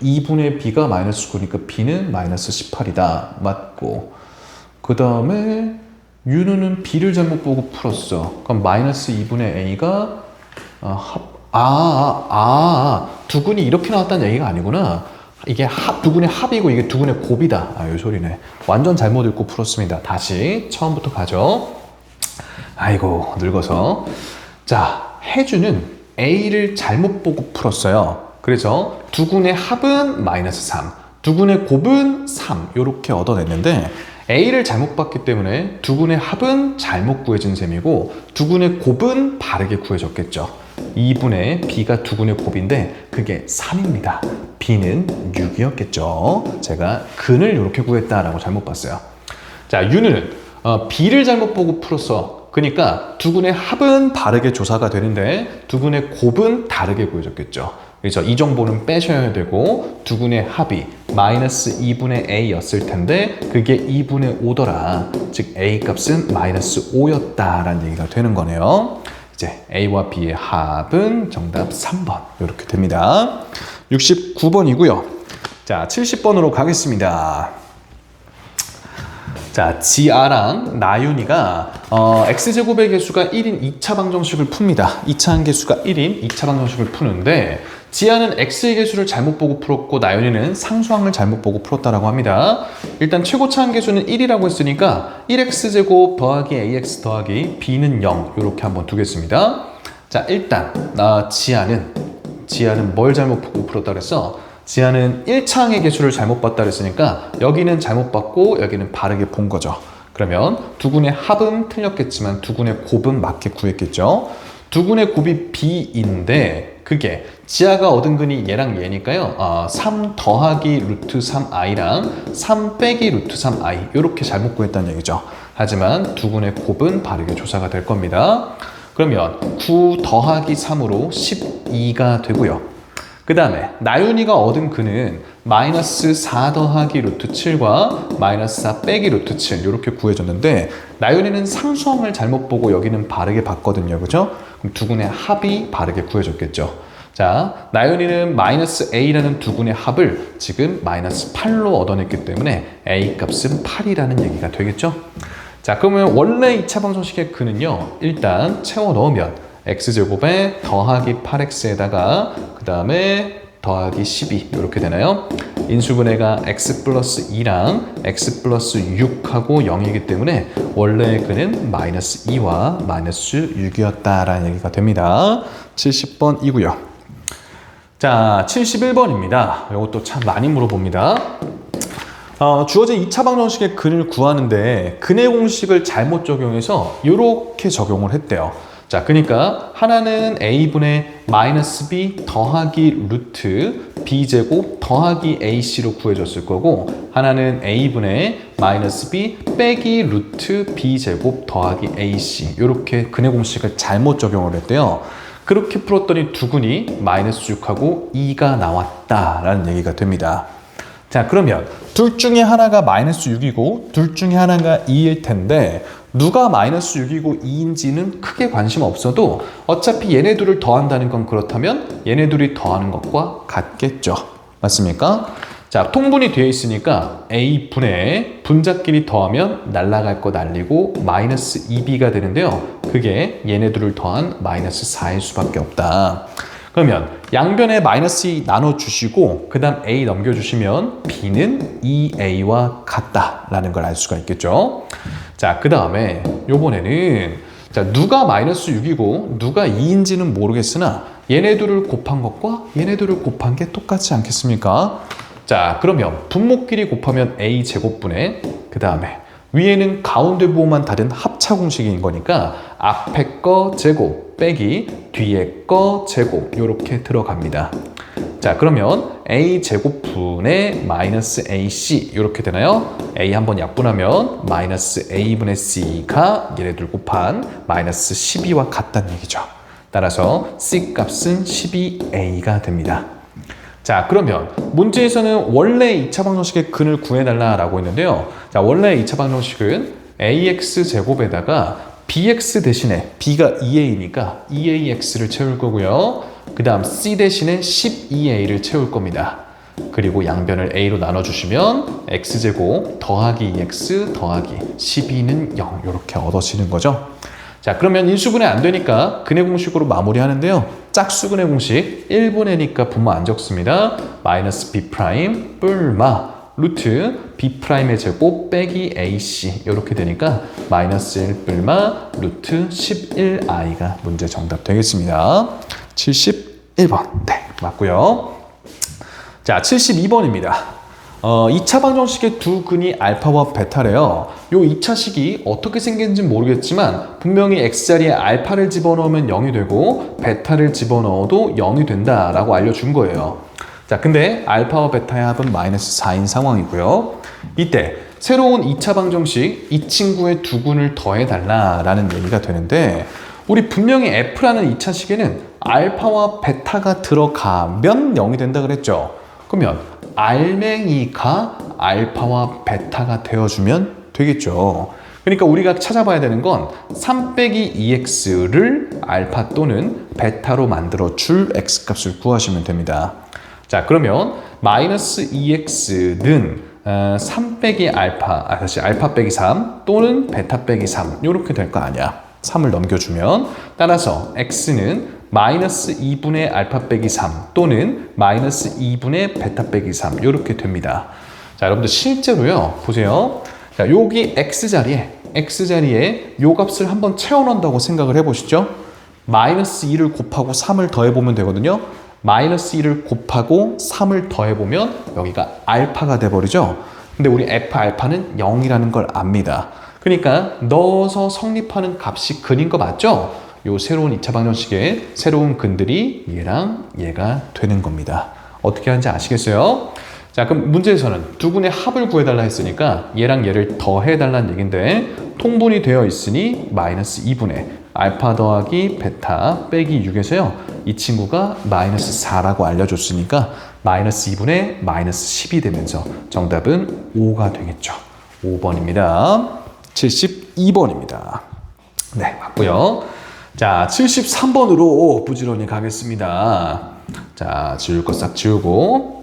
2분의 B가 마이너스 9니까 B는 마이너스 18이다. 맞고. 그 다음에 윤우는 B를 잘못 보고 풀었어. 그럼 마이너스 2분의 A가 두근이 이렇게 나왔다는 얘기가 아니구나. 이게 두근의 합이고 이게 두근의 곱이다. 요 소리네. 완전 잘못 읽고 풀었습니다. 다시 처음부터 가죠. 아이고 늙어서. 자, 혜주는 A를 잘못 보고 풀었어요. 그래서 두근의 합은 마이너스 3, 두근의 곱은 3 이렇게 얻어냈는데 A를 잘못 봤기 때문에 두근의 합은 잘못 구해진 셈이고 두근의 곱은 바르게 구해졌겠죠. 2분의 B가 두근의 곱인데 그게 3입니다. B는 6이었겠죠. 제가 근을 이렇게 구했다라고 잘못 봤어요. 자, 윤우는 B를 잘못 보고 풀었어. 그러니까 두근의 합은 바르게 조사가 되는데 두근의 곱은 다르게 구해졌겠죠. 그래서 이 정보는 빼셔야 되고 두근의 합이 마이너스 2분의 A였을 텐데 그게 2분의 5더라. 즉 A 값은 마이너스 5였다라는 얘기가 되는 거네요. 이제 A와 B의 합은 정답 3번 이렇게 됩니다. 69번이고요. 자, 70번으로 가겠습니다. 자, 지아랑 나윤이가 x제곱의 개수가 1인 2차 방정식을 풉니다. 2차 함계수가 1인 2차 방정식을 푸는데 지아는 x의 개수를 잘못 보고 풀었고 나윤이는 상수항을 잘못 보고 풀었다라고 합니다. 일단 최고차 함계수는 1이라고 했으니까 1x제곱 더하기 ax 더하기 b는 0 이렇게 한번 두겠습니다. 자, 일단 지아는 뭘 잘못 보고 풀었다 그랬어? 지아는 1차항의 개수를 잘못 봤다 그랬으니까 여기는 잘못 봤고 여기는 바르게 본 거죠. 그러면 두근의 합은 틀렸겠지만 두근의 곱은 맞게 구했겠죠. 두근의 곱이 B인데 그게 지아가 얻은 근이 얘랑 얘니까요. 3 더하기 루트 3i랑 3 빼기 루트 3i 이렇게 잘못 구했다는 얘기죠. 하지만 두근의 곱은 바르게 조사가 될 겁니다. 그러면 9 더하기 3으로 12가 되고요. 그 다음에 나윤이가 얻은 근은 마이너스 4 더하기 루트 7과 마이너스 4 빼기 루트 7 이렇게 구해졌는데 나윤이는 상수항을 잘못 보고 여기는 바르게 봤거든요. 그죠? 그럼 두근의 합이 바르게 구해졌겠죠. 자, 나윤이는 마이너스 A라는 두근의 합을 지금 마이너스 8로 얻어냈기 때문에 A 값은 8이라는 얘기가 되겠죠. 자, 그러면 원래 2차 방정식의 근은요. 일단 채워 넣으면 x제곱에 더하기 8x에다가 그 다음에 더하기 12 이렇게 되나요? 인수분해가 x 플러스 2랑 x 플러스 6하고 0이기 때문에 원래의 근은 마이너스 2와 마이너스 6이었다라는 얘기가 됩니다. 70번이고요. 자, 71번입니다. 이것도 참 많이 물어봅니다. 주어진 2차 방정식의 근을 구하는데 근의 공식을 잘못 적용해서 이렇게 적용을 했대요. 자, 그러니까 하나는 a분의 마이너스 b 더하기 루트 b제곱 더하기 ac로 구해졌을 거고 하나는 a분의 마이너스 b 빼기 루트 b제곱 더하기 ac 이렇게 근의 공식을 잘못 적용을 했대요. 그렇게 풀었더니 두근이 마이너스 6하고 2가 나왔다라는 얘기가 됩니다. 자, 그러면 둘 중에 하나가 마이너스 6이고 둘 중에 하나가 2일 텐데 누가 마이너스 6이고 2인지는 크게 관심 없어도 어차피 얘네 둘을 더한다는 건 그렇다면 얘네 둘이 더하는 것과 같겠죠. 맞습니까? 자, 통분이 되어 있으니까 A분의 분자끼리 더하면 날라갈 거 날리고 마이너스 2B가 되는데요. 그게 얘네 둘을 더한 마이너스 4일 수밖에 없다. 그러면 양변에 마이너스 2 나눠주시고 그 다음 A 넘겨주시면 B는 2A와 같다라는 걸 알 수가 있겠죠. 자, 그 다음에 요번에는 자, 누가 마이너스 6이고 누가 2인지는 모르겠으나 얘네들을 곱한 것과 얘네들을 곱한 게 똑같지 않겠습니까? 자, 그러면 분모끼리 곱하면 A제곱분의 그 다음에 위에는 가운데 부호만 다른 합차 공식인 거니까 앞에 거 제곱 빼기 뒤에 거 제곱 이렇게 들어갑니다. 자, 그러면 A제곱분의 마이너스 AC 이렇게 되나요? A 한번 약분하면 마이너스 A분의 C가 얘네들 곱한 마이너스 12와 같다는 얘기죠. 따라서 C 값은 12a가 됩니다. 자, 그러면 문제에서는 원래 2차 방정식의 근을 구해달라라고 했는데요. 자, 원래 2차 방정식은 ax 제곱에다가 bx 대신에 b가 2a니까 2ax를 채울 거고요. 그 다음 c 대신에 12a를 채울 겁니다. 그리고 양변을 a로 나눠주시면 x제곱 더하기 2x 더하기 12는 0 이렇게 얻어지는 거죠. 자, 그러면 인수분해 안 되니까 근해 공식으로 마무리하는데요. 짝수근해 공식 1분해니까 분모 안 적습니다. 마이너스 b 프라임 뿔마 루트 b'의 제곱 빼기 ac 이렇게 되니까 마이너스 1 뿔마 루트 11i가 문제 정답 되겠습니다. 71번 네 맞고요. 자, 72번입니다. 2차 방정식의 두 근이 알파와 베타래요. 요 2차식이 어떻게 생겼는지 모르겠지만 분명히 x자리에 알파를 집어넣으면 0이 되고 베타를 집어넣어도 0이 된다라고 알려준 거예요. 자, 근데 알파와 베타의 합은 마이너스 4인 상황이고요. 이때 새로운 2차 방정식 이 친구의 두 근을 더해달라라는 얘기가 되는데 우리 분명히 f라는 2차식에는 알파와 베타가 들어가면 0이 된다 그랬죠. 그러면 알맹이가 알파와 베타가 되어주면 되겠죠. 그러니까 우리가 찾아봐야 되는 건 3 빼기 2x를 알파 또는 베타로 만들어 줄 x값을 구하시면 됩니다. 자, 그러면 마이너스 2x는 3 빼기 알파, 다시 알파 빼기 3 또는 베타 빼기 3 이렇게 될 거 아니야. 3을 넘겨주면 따라서 x는 마이너스 2분의 알파 빼기 3 또는 마이너스 2분의 베타 빼기 3 이렇게 됩니다. 자, 여러분들 실제로요. 보세요. 자, 여기 x자리에 요 값을 한번 채워넣는다고 생각을 해보시죠. 마이너스 2를 곱하고 3을 더해보면 되거든요. 마이너스 2를 곱하고 3을 더해보면 여기가 알파가 돼버리죠. 근데 우리 f 알파는 0이라는 걸 압니다. 그러니까 넣어서 성립하는 값이 근인 거 맞죠? 요 새로운 2차 방정식의 새로운 근들이 얘랑 얘가 되는 겁니다. 어떻게 하는지 아시겠어요? 자, 그럼 문제에서는 두 근의 합을 구해달라 했으니까 얘랑 얘를 더해달라는 얘긴데 통분이 되어 있으니 마이너스 2분의 알파 더하기 베타 빼기 6에서요. 이 친구가 마이너스 4라고 알려줬으니까 마이너스 2분의 마이너스 10이 되면서 정답은 5가 되겠죠. 5번입니다. 72번입니다. 네, 맞고요. 자, 73번으로 부지런히 가겠습니다. 자, 지울 거 싹 지우고.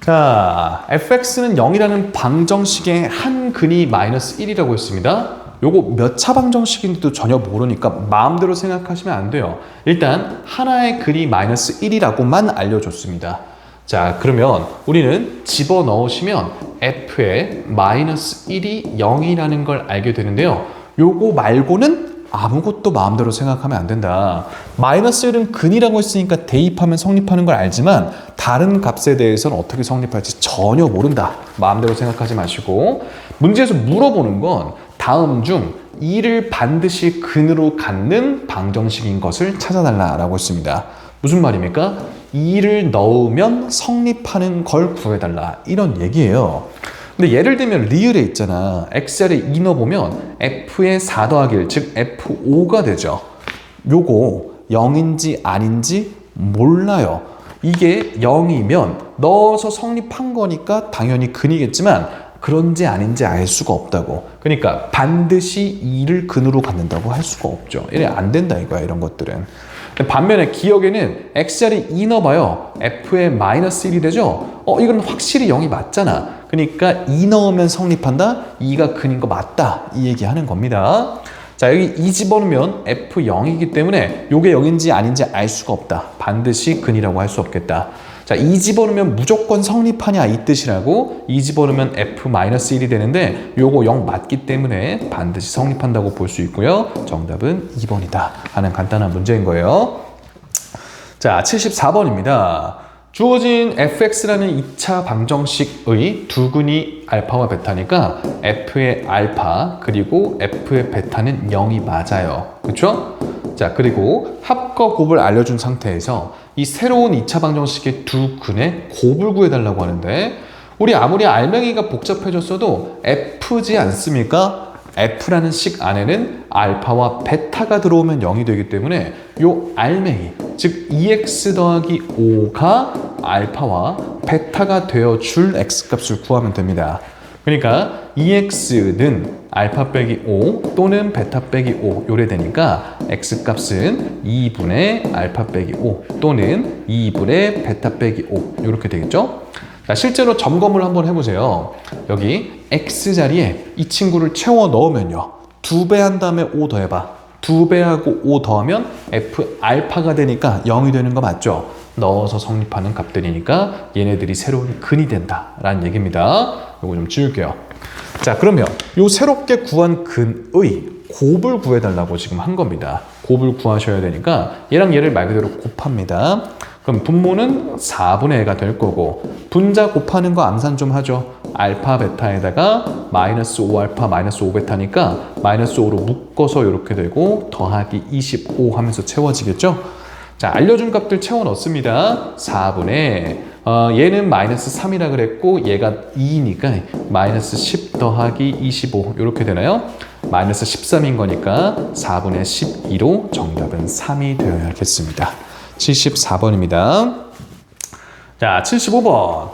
자, fx는 0이라는 방정식의 한 근이 마이너스 1이라고 했습니다. 요거 몇 차 방정식인지도 전혀 모르니까 마음대로 생각하시면 안 돼요. 일단 하나의 근이 마이너스 1이라고만 알려줬습니다. 자, 그러면 우리는 집어넣으시면 f의 마이너스 1이 0이라는 걸 알게 되는데요. 요거 말고는 아무것도 마음대로 생각하면 안 된다. 마이너스 1은 근이라고 했으니까 대입하면 성립하는 걸 알지만 다른 값에 대해서는 어떻게 성립할지 전혀 모른다. 마음대로 생각하지 마시고 문제에서 물어보는 건 다음 중 2를 반드시 근으로 갖는 방정식인 것을 찾아달라라고 했습니다. 무슨 말입니까? 2를 넣으면 성립하는 걸 구해달라 이런 얘기예요. 근데 예를 들면 리을에 있잖아. x자리에 2 넣어보면 f의 4 더하기 1, 즉 f5가 되죠. 요거 0인지 아닌지 몰라요. 이게 0이면 넣어서 성립한 거니까 당연히 근이겠지만 그런지 아닌지 알 수가 없다고. 그러니까 반드시 2를 근으로 갖는다고 할 수가 없죠. 이래 안 된다 이거야, 이런 것들은. 반면에 기억에는 x자리 2 넣어봐요. f의 마이너스 1이 되죠? 이건 확실히 0이 맞잖아. 그러니까 2 넣으면 성립한다? 2가 근인 거 맞다. 이 얘기 하는 겁니다. 자, 여기 2 집어넣으면 f0이기 때문에 이게 0인지 아닌지 알 수가 없다. 반드시 근이라고 할 수 없겠다. 자, 2 집어넣으면 무조건 성립하냐 이 뜻이라고. 2 집어넣으면 f-1이 되는데 요거 0 맞기 때문에 반드시 성립한다고 볼 수 있고요. 정답은 2번이다 하는 간단한 문제인 거예요. 자, 74번입니다. 주어진 fx라는 2차 방정식의 두 근이 알파와 베타니까 f의 알파 그리고 f의 베타는 0이 맞아요. 그렇죠? 자, 그리고 합과 곱을 알려준 상태에서 이 새로운 2차 방정식의 두 근의 곱을 구해달라고 하는데 우리 아무리 알맹이가 복잡해졌어도 f지 않습니까? F라는 식 안에는 알파와 베타가 들어오면 0이 되기 때문에 요 알맹이, 즉 2x 더하기 5가 알파와 베타가 되어줄 x값을 구하면 됩니다. 그러니까 2x는 알파 빼기 5 또는 베타 빼기 5 요래 되니까 x값은 2분의 알파 빼기 5 또는 2분의 베타 빼기 5 이렇게 되겠죠? 자, 실제로 점검을 한번 해보세요. 여기 x 자리에 이 친구를 채워 넣으면요. 2배 한 다음에 5 더해봐. 2배하고 5 더하면 f 알파가 되니까 0이 되는 거 맞죠? 넣어서 성립하는 값들이니까 얘네들이 새로운 근이 된다라는 얘기입니다. 이거 좀 지울게요. 자, 그러면 요 새롭게 구한 근의 곱을 구해달라고 지금 한 겁니다. 곱을 구하셔야 되니까 얘랑 얘를 말 그대로 곱합니다. 그럼 분모는 4분의 1가 될 거고 분자 곱하는 거 암산 좀 하죠. 알파 베타에다가 마이너스 5알파 마이너스 5베타니까 마이너스 5로 묶어서 이렇게 되고 더하기 25 하면서 채워지겠죠. 자, 알려준 값들 채워 넣습니다. 4분의 얘는 마이너스 3이라 그랬고 얘가 2니까 마이너스 10 더하기 25 이렇게 되나요? 마이너스 13인 거니까 4분의 12로 정답은 3이 되어야겠습니다. 74번입니다. 자, 75번.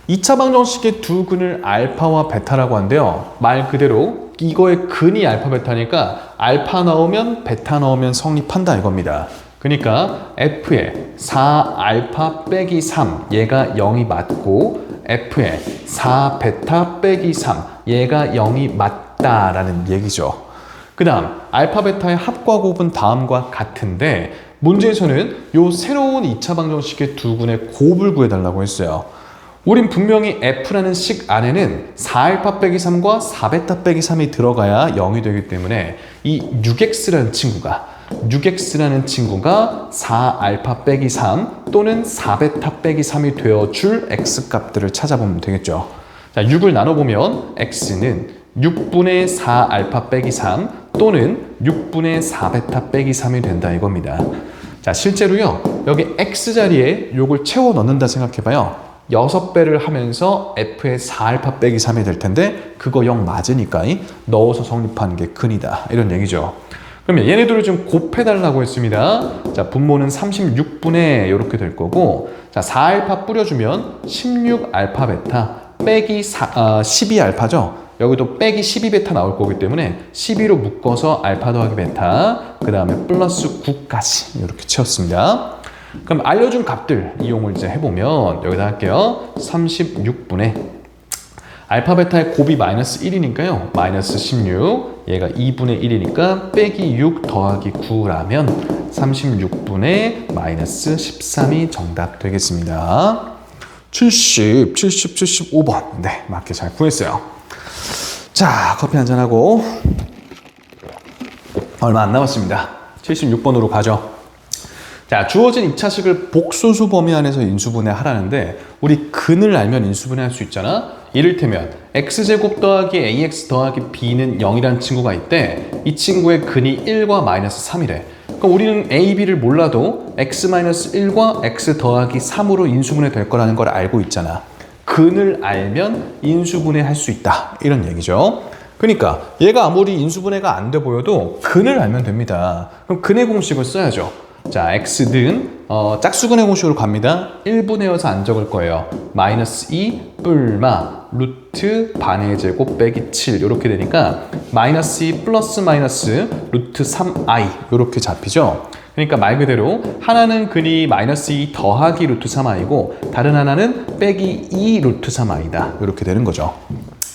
2차 방정식의 두 근을 알파와 베타라고 하는데요. 말 그대로 이거의 근이 알파 베타니까 알파 넣으면 베타 넣으면 성립한다 이겁니다. 그러니까 F의 4알파 빼기 3 얘가 0이 맞고 F의 4베타 빼기 3 얘가 0이 맞다라는 얘기죠. 그 다음 알파 베타의 합과 곱은 다음과 같은데 문제에서는 요 새로운 2차 방정식의 두 근의 곱을 구해달라고 했어요. 우린 분명히 F라는 식 안에는 4알파 빼기 3과 4베타 빼기 3이 들어가야 0이 되기 때문에 이 6x라는 친구가 4알파 빼기 3 또는 4베타 빼기 3이 되어줄 x값들을 찾아보면 되겠죠. 자, 6을 나눠보면 x는 6분의 4알파 빼기 3 또는 6분의 4베타 빼기 3이 된다 이겁니다. 자, 실제로요. 여기 x자리에 요걸 채워 넣는다 생각해봐요. 6배를 하면서 f의 4알파 빼기 3이 될 텐데 그거 0 맞으니까 넣어서 성립하는 게 근이다 이런 얘기죠. 그러면 얘네들을 좀 곱해달라고 했습니다. 자, 분모는 36분의 이렇게 될 거고 자, 4알파 뿌려주면 16알파 베타 빼기 12알파죠. 여기도 빼기 12베타 나올 거기 때문에 12로 묶어서 알파 더하기 베타 그 다음에 플러스 9까지 이렇게 채웠습니다. 그럼 알려준 값들 이용을 이제 해보면 여기다 할게요. 36분의 알파 베타의 곱이 마이너스 1이니까요. 마이너스 16 얘가 2분의 1이니까 빼기 6 더하기 9라면 36분의 마이너스 13이 정답 되겠습니다. 75번 네 맞게 잘 구했어요. 자, 커피 한잔하고 얼마 안 남았습니다. 76번으로 가죠. 자, 주어진 2차식을 복소수 범위 안에서 인수분해 하라는데 우리 근을 알면 인수분해 할 수 있잖아. 이를테면 x제곱 더하기 ax 더하기 b는 0이라는 친구가 있대. 이 친구의 근이 1과 마이너스 3이래. 그러니까 우리는 a, b를 몰라도 x 마이너스 1과 x 더하기 3으로 인수분해 될 거라는 걸 알고 있잖아. 근을 알면 인수분해 할 수 있다 이런 얘기죠. 그러니까 얘가 아무리 인수분해가 안 돼 보여도 근을 알면 됩니다. 그럼 근의 공식을 써야죠. 자, x는 짝수근의 공식으로 갑니다. 1분해여서 안 적을 거예요. 마이너스 2 뿔마 루트 반의 제곱 빼기 7 이렇게 되니까 마이너스 2 플러스 마이너스 루트 3i 이렇게 잡히죠. 그러니까 말 그대로 하나는 근이 마이너스 2 더하기 루트 3i고 다른 하나는 빼기 2 루트 3i다 이렇게 되는 거죠.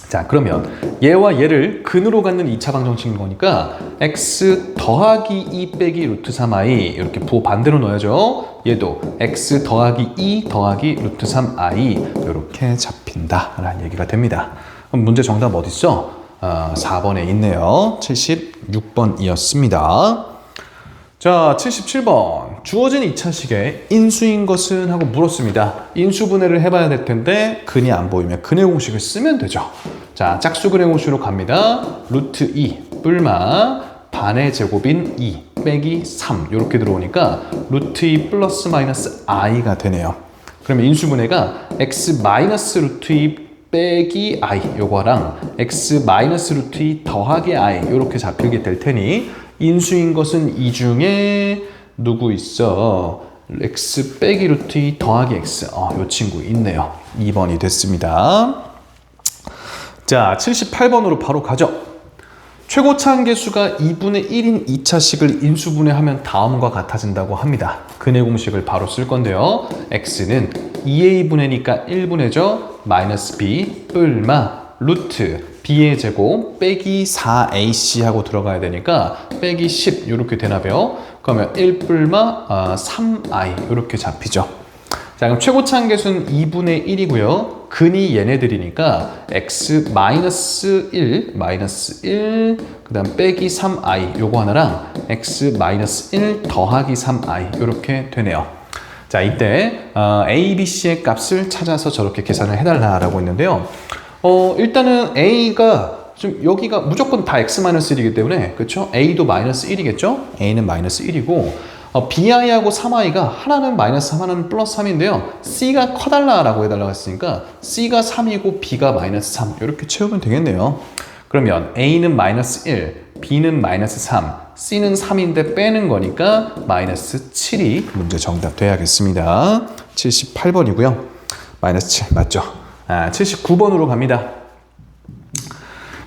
자, 그러면 얘와 얘를 근으로 갖는 2차 방정식인 거니까 x 더하기 2 빼기 루트 3i 이렇게 부호 반대로 넣어야죠. 얘도 x 더하기 2 더하기 루트 3i 이렇게 잡힌다라는 얘기가 됩니다. 그럼 문제 정답 어디 있어? 4번에 있네요. 76번이었습니다. 자, 77번. 주어진 2차식에 인수인 것은 하고 물었습니다. 인수분해를 해봐야 될 텐데 근이 안 보이면 근의 공식을 쓰면 되죠. 자, 짝수근의 공식으로 갑니다. 루트 2 뿔마 반의 제곱인 2 빼기 3 이렇게 들어오니까 루트 2 플러스 마이너스 i가 되네요. 그러면 인수분해가 x 마이너스 루트 2 빼기 i 요거랑 x 마이너스 루트 2 더하기 i 요렇게 잡히게 될 테니 인수인 것은 이 중에 누구 있어? x 빼기 루트 2 더하기 x 요 친구 있네요. 2번이 됐습니다. 자, 78번으로 바로 가죠. 최고차 한계수가 2분의 1인 2차식을 인수분해하면 다음과 같아진다고 합니다. 근해 공식을 바로 쓸 건데요. x는 2a분해니까 1분해죠. 마이너스 b 뿔마 루트 b의 제곱 빼기 4ac 하고 들어가야 되니까 빼기 10 이렇게 되나봐요. 그러면 1 뿔마 3i 이렇게 잡히죠. 자, 그럼 최고차 한계수는 2분의 1이고요. 근이 얘네들이니까 x 마이너스 1, 그 다음 빼기 3i 요거 하나랑 x 마이너스 1 더하기 3i 이렇게 되네요. 자, 이때 a, b, c의 값을 찾아서 저렇게 계산을 해달라라고 했는데요. 일단은 a가 좀 여기가 무조건 다 x-1이기 때문에 그렇죠? a도 마이너스 1이겠죠? a는 마이너스 1이고 bi하고 3i가 하나는 마이너스 3, 하나는 플러스 3인데요. c가 커달라라고 해달라고 했으니까 c가 3이고 b가 마이너스 3 이렇게 채우면 되겠네요. 그러면 a는 마이너스 1, b는 마이너스 3, c는 3인데 빼는 거니까 마이너스 7이 문제 정답 돼야겠습니다. 78번이고요. 마이너스 7 맞죠? 79번으로 갑니다.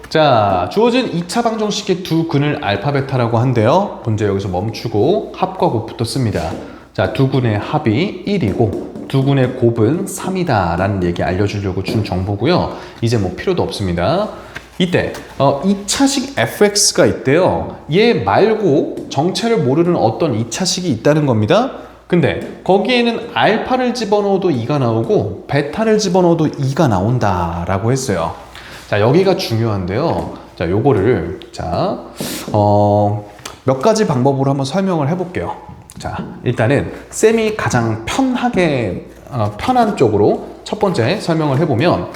자, 주어진 2차 방정식의 두 근을 알파, 베타라고 한대요. 문제 여기서 멈추고 합과 곱부터 씁니다. 자, 두 근의 합이 1이고 두 근의 곱은 3이다 라는 얘기 알려주려고 준 정보고요. 이제 뭐 필요도 없습니다. 이때 2차식 fx가 있대요. 얘 말고 정체를 모르는 어떤 2차식이 있다는 겁니다. 근데 거기에는 알파를 집어넣어도 2가 나오고 베타를 집어넣어도 2가 나온다 라고 했어요. 자, 여기가 중요한데요. 자, 요거를 몇 가지 방법으로 한번 설명을 해볼게요. 자, 일단은 쌤이 가장 편한 쪽으로 첫 번째 설명을 해보면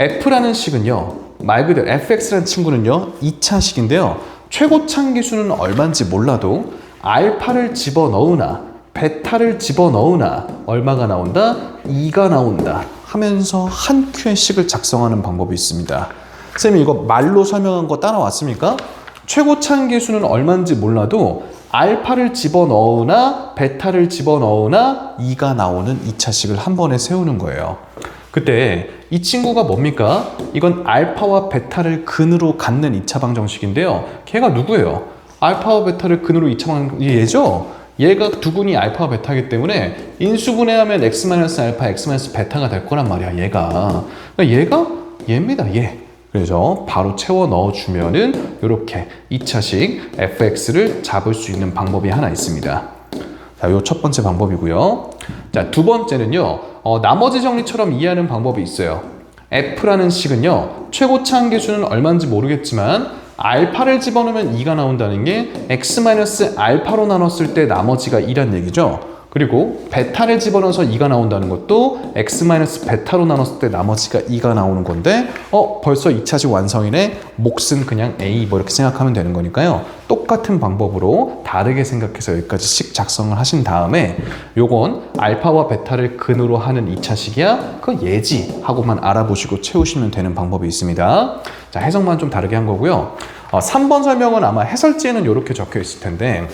f라는 식은요, 말 그대로 fx라는 친구는요 2차식인데요. 최고차 한계수는 얼마인지 몰라도 알파를 집어넣으나 베타를 집어넣으나 얼마가 나온다? 2가 나온다 하면서 한 큐의 식을 작성하는 방법이 있습니다. 쌤이 이거 말로 설명한 거 따라왔습니까? 최고차 한계수는 얼마인지 몰라도 알파를 집어넣으나 베타를 집어넣으나 2가 나오는 2차식을 한 번에 세우는 거예요. 그때 이 친구가 뭡니까? 이건 알파와 베타를 근으로 갖는 2차 방정식인데요. 걔가 누구예요? 알파와 베타를 근으로 2차 방정식 얘죠? 얘가 두 근이 알파와 베타이기 때문에 인수분해하면 x-알파, x-베타가 될 거란 말이야, 얘가. 그러니까 얘가 얘입니다, 얘. 그래서 바로 채워 넣어주면은 이렇게 2차식 fx를 잡을 수 있는 방법이 하나 있습니다. 자, 요 첫 번째 방법이고요. 자, 두 번째는요, 나머지 정리처럼 이해하는 방법이 있어요. f라는 식은요, 최고차 한계수는 얼마인지 모르겠지만 알파를 집어넣으면 2가 나온다는 게 x-알파로 나눴을 때 나머지가 2란 얘기죠. 그리고 베타를 집어넣어서 2가 나온다는 것도 x-베타로 나눴을 때 나머지가 2가 나오는 건데 벌써 2차식 완성이네. 몫은 그냥 a 뭐 이렇게 생각하면 되는 거니까요. 똑같은 방법으로 다르게 생각해서 여기까지 식 작성을 하신 다음에 요건 알파와 베타를 근으로 하는 2차식이야? 그 예지 하고만 알아보시고 채우시면 되는 방법이 있습니다. 자, 해석만 좀 다르게 한 거고요. 3번 설명은 아마 해설지에는 이렇게 적혀 있을 텐데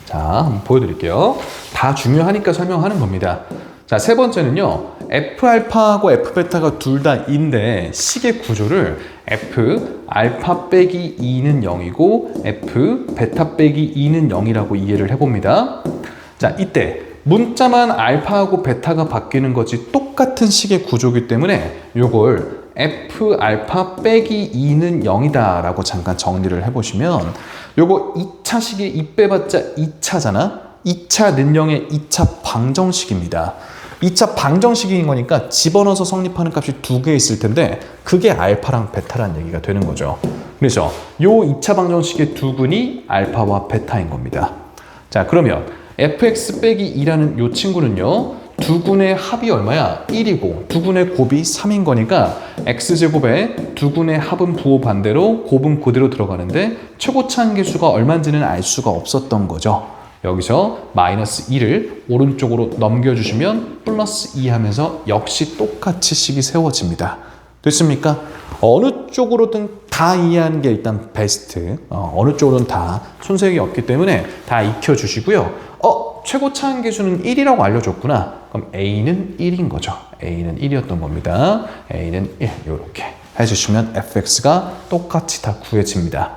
자, 한번 보여드릴게요. 다 중요하니까 설명하는 겁니다. 자, 세 번째는요, F알파하고 F베타가 둘 다 인데 식의 구조를 F 알파 빼기 2는 0이고 F 베타 빼기 2는 0이라고 이해를 해봅니다. 자, 이때 문자만 알파하고 베타가 바뀌는 거지 똑같은 식의 구조이기 때문에 요걸 F 알파 빼기 2는 0이다 라고 잠깐 정리를 해보시면 요거 2차식이 2 빼봤자 2차잖아? 2차 는영의 2차 방정식입니다. 2차 방정식인 거니까 집어넣어서 성립하는 값이 두 개 있을 텐데 그게 알파랑 베타라는 얘기가 되는 거죠. 그래서 요 2차 방정식의 두 근이 알파와 베타인 겁니다. 자, 그러면 fx 빼기 2라는 요 친구는요, 두 근의 합이 얼마야? 1이고 두 근의 곱이 3인 거니까 x제곱에 두 근의 합은 부호 반대로 곱은 그대로 들어가는데 최고차 한계수가 얼마인지는 알 수가 없었던 거죠. 여기서 마이너스 2를 오른쪽으로 넘겨주시면 플러스 2 하면서 역시 똑같이 식이 세워집니다. 됐습니까? 어느 쪽으로든 다 이해하는 게 일단 베스트. 어느 쪽으로든 다 손색이 없기 때문에 다 익혀주시고요. 최고차 한계수는 1이라고 알려줬구나. 그럼 A는 1인 거죠. A는 1이었던 겁니다. A는 1 이렇게 해주시면 fx가 똑같이 다 구해집니다.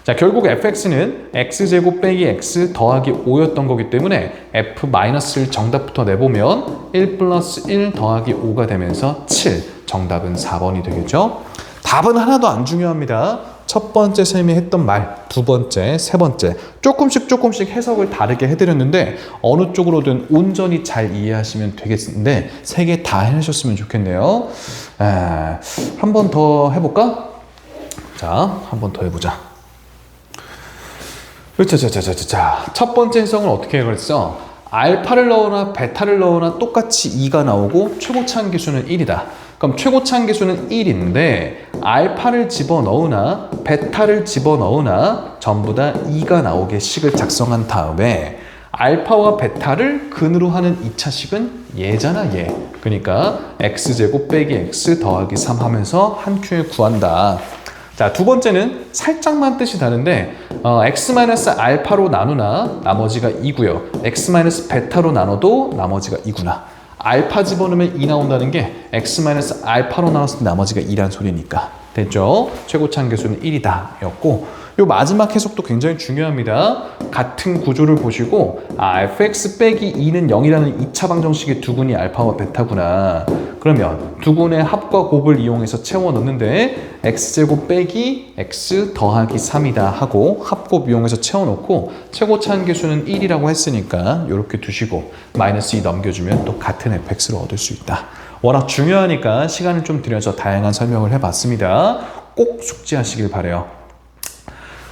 자, 결국 fx는 x제곱 빼기 x 더하기 5였던 거기 때문에 f-를 정답부터 내보면 1 플러스 1 더하기 5가 되면서 7. 정답은 4번이 되겠죠. 답은 하나도 안 중요합니다. 첫 번째 쌤이 했던 말, 두 번째, 세 번째 조금씩 해석을 다르게 해드렸는데 어느 쪽으로든 온전히 잘 이해하시면 되겠는데 세 개 다 해내셨으면 좋겠네요. 한 번 더 해볼까? 자, 한 번 더 해보자. 자, 첫 번째 해석은 어떻게 그랬어? 알파를 넣거나 베타를 넣거나 똑같이 2가 나오고 최고차 한계수는 1이다. 그럼 최고차 한계수는 1인데 알파를 집어넣으나 베타를 집어넣으나 전부 다 2가 나오게 식을 작성한 다음에 알파와 베타를 근으로 하는 2차식은 얘잖아, 얘. 그러니까 x제곱 빼기 x 더하기 3 하면서 한 큐에 구한다. 자, 두 번째는 살짝만 뜻이 다른데 x-알파로 나누나 나머지가 2고요. x-베타로 나눠도 나머지가 2구나. 알파 집어넣으면 2 나온다는 게 x-알파로 나눴을 때 나머지가 2란 소리니까. 됐죠? 최고차 한계수는 1이다 였고 요 마지막 해석도 굉장히 중요합니다. 같은 구조를 보시고 fx 빼기 2는 0이라는 2차 방정식의 두근이 알파와 베타구나. 그러면 두근의 합과 곱을 이용해서 채워 넣는데 x제곱 빼기 x 더하기 3이다 하고 합곱 이용해서 채워 넣고 최고차 한계수는 1이라고 했으니까 이렇게 두시고 마이너스 2 넘겨주면 또 같은 fx를 얻을 수 있다. 워낙 중요하니까 시간을 좀 들여서 다양한 설명을 해봤습니다. 꼭 숙지하시길 바라요.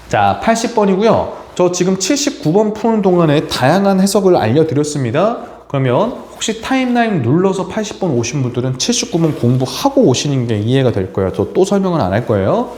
자, 80번이고요. 저 지금 79번 푸는 동안에 다양한 해석을 알려드렸습니다. 그러면 혹시 타임라인 눌러서 80번 오신 분들은 79번 공부하고 오시는 게 이해가 될 거예요. 저 또 설명은 안 할 거예요.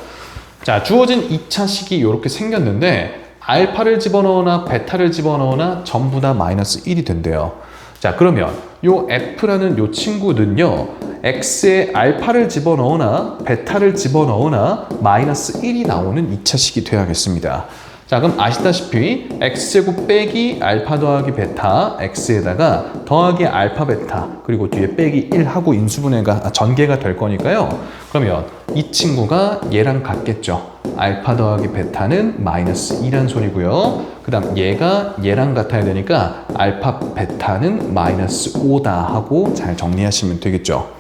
자, 주어진 2차식이 이렇게 생겼는데 알파를 집어넣거나 베타를 집어넣거나 전부 다 마이너스 1이 된대요. 자, 그러면 요 f라는 요 친구는요 x에 알파를 집어넣으나 베타를 집어넣으나 마이너스 1이 나오는 2차식이 되어야겠습니다. 자, 그럼 아시다시피 x제곱 빼기 알파 더하기 베타 x에다가 더하기 알파 베타 그리고 뒤에 빼기 1 하고 인수분해가 전개가 될 거니까요. 그러면 이 친구가 얘랑 같겠죠. 알파 더하기 베타는 마이너스 2란 소리고요. 그 다음 얘가 얘랑 같아야 되니까 알파 베타는 마이너스 5다 하고 잘 정리하시면 되겠죠.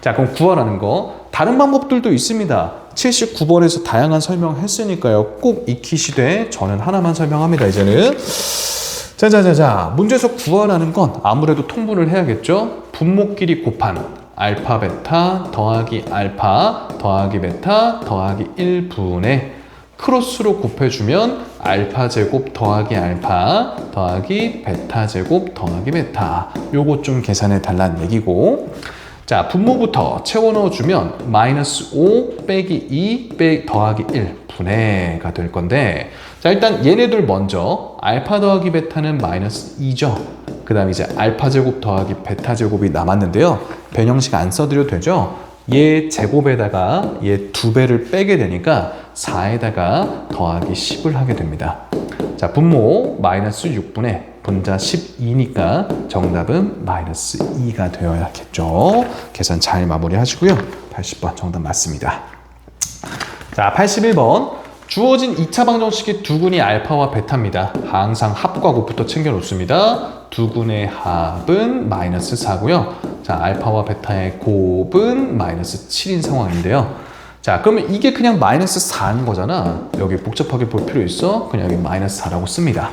자, 그럼 구하라는 거 다른 방법들도 있습니다. 79번에서 다양한 설명했으니까요. 꼭 익히시되 저는 하나만 설명합니다. 이제는 자, 문제에서 구하라는 건 아무래도 통분을 해야겠죠. 분모끼리 곱한 알파 베타 더하기 알파 더하기 베타 더하기 1분의 크로스로 곱해주면 알파 제곱 더하기 알파 더하기 베타 제곱 더하기 베타 요거 좀 계산해 달라는 얘기고, 자, 분모부터 채워 넣어주면 마이너스 5 빼기 2 빼기 더하기 1 분해가 될 건데, 자, 일단 얘네들 먼저 알파 더하기 베타는 마이너스 2죠. 그 다음 이제 알파 제곱 더하기 베타 제곱이 남았는데요. 변형식 안 써드려도 되죠. 얘 제곱에다가 얘 2배를 빼게 되니까 4에다가 더하기 10을 하게 됩니다. 자, 분모 마이너스 6분의 분자 12니까 정답은 마이너스 2가 되어야겠죠. 계산 잘 마무리하시고요. 80번 정답 맞습니다. 자, 81번. 주어진 2차 방정식의 두근이 알파와 베타입니다. 항상 합과 곱부터 챙겨 놓습니다. 두근의 합은 마이너스 4고요. 자, 알파와 베타의 곱은 마이너스 7인 상황인데요. 자, 그러면 이게 그냥 마이너스 4인 거잖아. 여기 복잡하게 볼 필요 있어? 그냥 여기 마이너스 4라고 씁니다.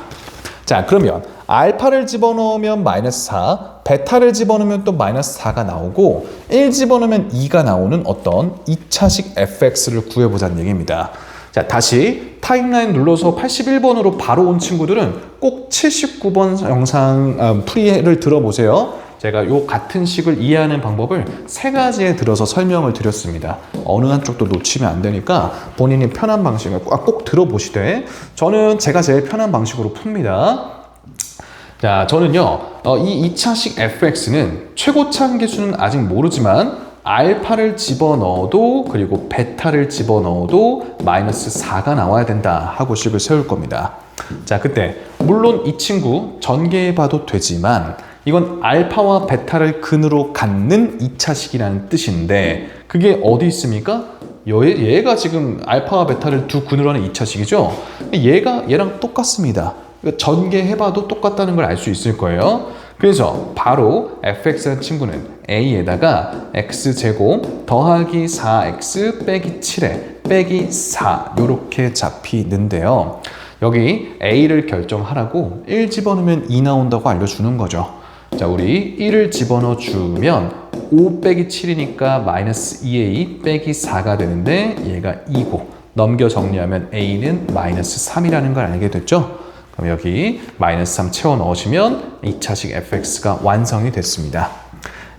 자, 그러면 알파를 집어넣으면 마이너스 4, 베타를 집어넣으면 또 마이너스 4가 나오고 1 집어넣으면 2가 나오는 어떤 2차식 fx를 구해보자는 얘기입니다. 자, 다시 타임라인 눌러서 81번으로 바로 온 친구들은 꼭 79번 영상 프리를 들어보세요. 제가 요 같은 식을 이해하는 방법을 3가지에 들어서 설명을 드렸습니다. 어느 한쪽도 놓치면 안 되니까 본인이 편한 방식을 꼭 들어보시되, 저는 제가 제일 편한 방식으로 풉니다. 자, 저는요 이 2차식 fx는 최고차 한계수는 아직 모르지만 알파를 집어넣어도 그리고 베타를 집어넣어도 마이너스 4가 나와야 된다 하고 식을 세울 겁니다. 자, 그때 물론 이 친구 전개해봐도 되지만 이건 알파와 베타를 근으로 갖는 2차식이라는 뜻인데 그게 어디 있습니까? 얘가 지금 알파와 베타를 두 근으로 하는 2차식이죠? 얘랑 똑같습니다. 전개해봐도 똑같다는 걸 알 수 있을 거예요. 그래서 바로 fx라는 친구는 a에다가 x제곱 더하기 4x 빼기 7에 빼기 4 이렇게 잡히는데요. 여기 a를 결정하라고 1 집어넣으면 2 나온다고 알려주는 거죠. 자, 우리 1을 집어넣어 주면 5 빼기 7이니까 마이너스 2a 빼기 4가 되는데 얘가 2고 넘겨 정리하면 a는 마이너스 3이라는 걸 알게 됐죠. 그럼 여기 마이너스 3 채워 넣으시면 2차식 fx가 완성이 됐습니다.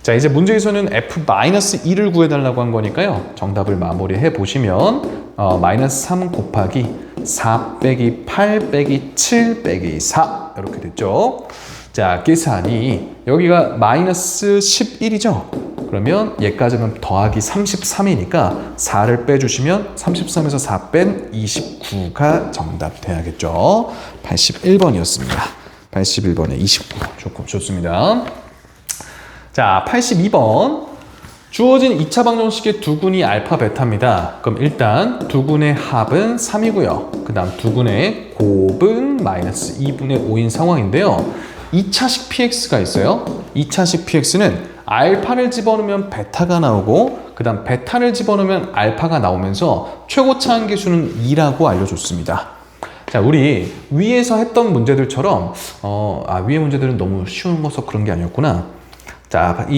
자, 이제 문제에서는 f-2를 구해달라고 한 거니까요. 정답을 마무리해 보시면 마이너스 3 곱하기 4 빼기 8 빼기 7 빼기 4 이렇게 됐죠. 자, 계산이 여기가 마이너스 11이죠. 그러면 얘까지는 더하기 33이니까 4를 빼주시면 33에서 4 뺀 29가 정답 돼야겠죠. 81번이었습니다. 81번에 29. 조금 좋습니다. 자, 82번. 주어진 2차 방정식의 두근이 알파 베타입니다. 그럼 일단 두근의 합은 3이고요. 그 다음 두근의 곱은 마이너스 2분의 5인 상황인데요. 2차식 px가 있어요. 2차식 px는 알파를 집어넣으면 베타가 나오고 그 다음 베타를 집어넣으면 알파가 나오면서 최고차 한계수는 2라고 알려줬습니다. 자, 우리 위에서 했던 문제들처럼 위의 문제들은 너무 쉬운 거서 그런 게 아니었구나. 자,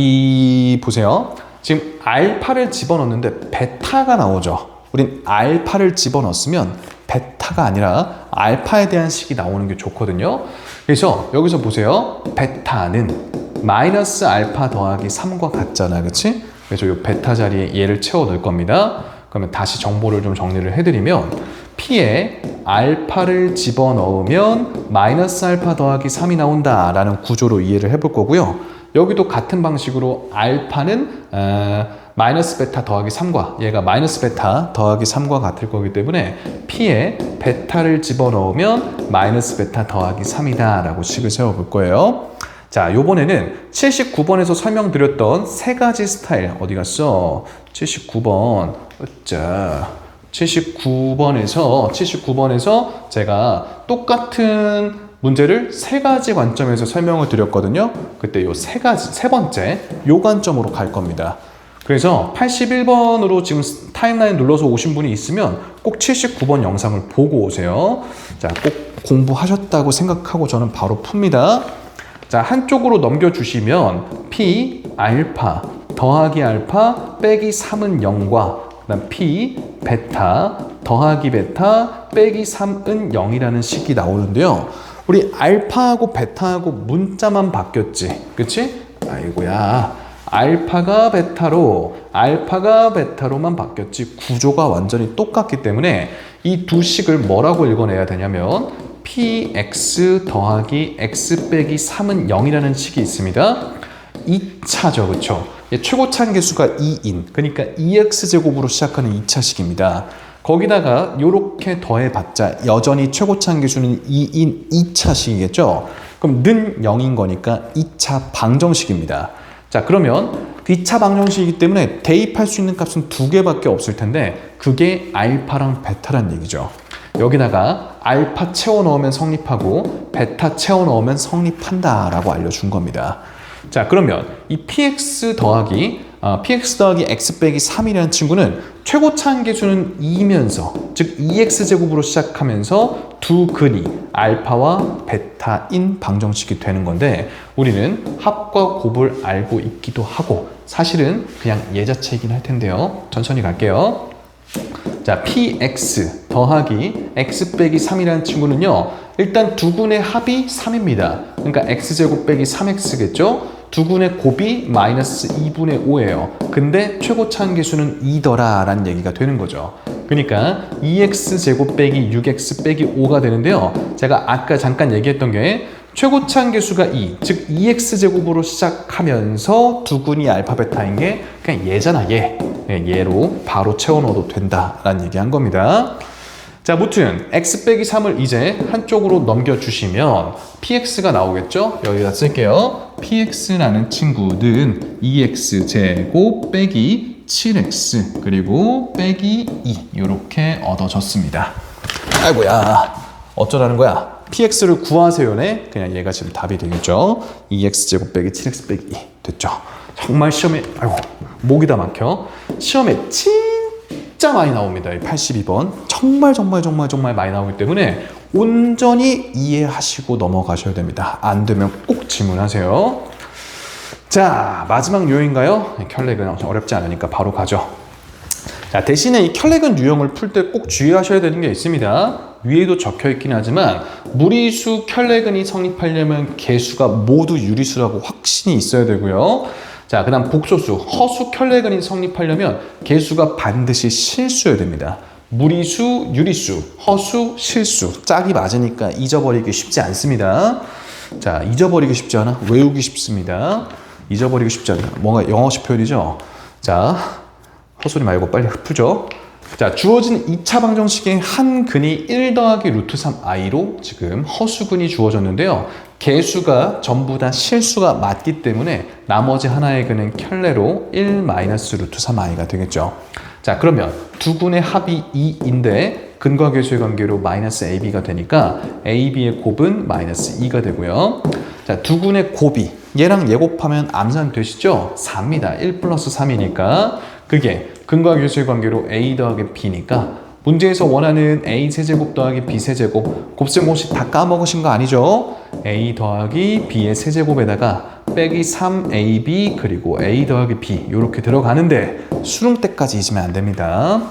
보세요. 지금 알파를 집어넣는데 베타가 나오죠. 우린 알파를 집어넣었으면 베타가 아니라 알파에 대한 식이 나오는 게 좋거든요. 그래서 여기서 보세요. 베타는 마이너스 알파 더하기 3과 같잖아, 그치? 그래서 이 베타 자리에 얘를 채워 넣을 겁니다. 그러면 다시 정보를 좀 정리를 해드리면 P에 알파를 집어넣으면 마이너스 알파 더하기 3이 나온다라는 구조로 이해를 해볼 거고요. 여기도 같은 방식으로 알파는 마이너스 베타 더하기 3과 얘가 마이너스 베타 더하기 3과 같을 거기 때문에 P에 베타를 집어넣으면 마이너스 베타 더하기 3이다 라고 식을 세워볼 거예요. 자, 요번에는 79번에서 설명드렸던 세 가지 스타일 어디 갔어? 79번. 자, 79번에서 제가 똑같은 문제를 세 가지 관점에서 설명을 드렸거든요. 그때 요 세 번째 요 관점으로 갈 겁니다. 그래서 81번으로 지금 타임라인 눌러서 오신 분이 있으면 꼭 79번 영상을 보고 오세요. 자, 꼭 공부하셨다고 생각하고 저는 바로 풉니다. 자, 한쪽으로 넘겨주시면 P 알파 더하기 알파 빼기 3은 0과 그 다음 P 베타 더하기 베타 빼기 3은 0이라는 식이 나오는데요. 우리 알파하고 베타하고 문자만 바뀌었지, 그치? 아이고야, 알파가 베타로만 바뀌었지 구조가 완전히 똑같기 때문에 이 두 식을 뭐라고 읽어내야 되냐면 px 더하기 x 빼기 3은 0이라는 식이 있습니다. 2차죠, 그쵸? 최고차 한계수가 2인, 그러니까 2x제곱으로 시작하는 2차식입니다. 거기다가 이렇게 더해봤자 여전히 최고차 한계수는 2인 2차식이겠죠? 그럼 는 0인 거니까 2차 방정식입니다. 자, 그러면 2차 방정식이기 때문에 대입할 수 있는 값은 두 개밖에 없을 텐데 그게 알파랑 베타란 얘기죠. 여기다가 알파 채워 넣으면 성립하고 베타 채워 넣으면 성립한다 라고 알려준 겁니다. 자, 그러면 이 px 더하기 x 빼기 3이라는 친구는 최고차 한계수는 2이면서 즉 2x제곱으로 시작하면서 두 근이 알파와 베타인 방정식이 되는 건데 우리는 합과 곱을 알고 있기도 하고 사실은 그냥 예자체이긴 할 텐데요. 천천히 갈게요. 자, px 더하기 x 빼기 3이라는 친구는요. 일단 두 근의 합이 3입니다. 그러니까 x제곱 빼기 3x겠죠? 두 근의 곱이 마이너스 2분의 5예요. 근데 최고차 한계수는 2더라 라는 얘기가 되는 거죠. 그러니까 2x제곱 빼기 6x 빼기 5가 되는데요. 제가 아까 잠깐 얘기했던 게 최고차항 계수가 2, 즉 2x제곱으로 시작하면서 두근이 알파 베타인 게 그냥 얘잖아, 얘. 얘로 바로 채워 넣어도 된다라는 얘기 한 겁니다. 자, 무튼 x 빼기 3을 이제 한쪽으로 넘겨주시면 px가 나오겠죠? 여기다 쓸게요. px라는 친구는 2x제곱 빼기 7x 그리고 빼기 2 이렇게 얻어졌습니다. 아이고야, 어쩌라는 거야? px를 구하세요네. 그냥 얘가 지금 답이 되겠죠. 2x제곱 빼기 7x 빼기 2 됐죠? 정말 시험에, 아이고 목이 다 막혀. 시험에 진짜 많이 나옵니다. 이 82번 정말 많이 나오기 때문에 온전히 이해하시고 넘어가셔야 됩니다. 안 되면 꼭 질문하세요. 자, 마지막 유형인가요? 켤레근 어렵지 않으니까 바로 가죠. 자, 대신에 이 켤레근 유형을 풀 때 꼭 주의하셔야 되는 게 있습니다. 위에도 적혀 있긴 하지만 무리수 켤레근이 성립하려면 개수가 모두 유리수라고 확신이 있어야 되고요. 자, 그 다음 복소수, 허수 켤레근이 성립하려면 개수가 반드시 실수여야 됩니다. 무리수, 유리수, 허수, 실수. 짝이 맞으니까 잊어버리기 쉽지 않습니다. 자, 잊어버리기 쉽지 않아? 외우기 쉽습니다. 잊어버리기 쉽지 않아. 뭔가 영어식 표현이죠? 자, 헛소리 말고 빨리 풀죠. 자, 주어진 2차 방정식의 한 근이 1 더하기 루트 3i로 지금 허수근이 주어졌는데요. 개수가 전부 다 실수가 맞기 때문에 나머지 하나의 근은 켤레로 1 마이너스 루트 3i가 되겠죠. 자, 그러면 두 근의 합이 2인데 근과 개수의 관계로 마이너스 ab가 되니까 ab의 곱은 마이너스 2가 되고요. 자, 두 근의 곱이 얘랑 얘 곱하면 암산 되시죠? 4입니다. 1 플러스 3이니까 그게 근과 개수의 관계로 a 더하기 b니까 문제에서 원하는 a 세제곱 더하기 b 세제곱 곱셈 공식 다 까먹으신 거 아니죠? a 더하기 b의 세제곱에다가 빼기 3ab 그리고 a 더하기 b 이렇게 들어가는데 수능 때까지 잊으면 안 됩니다.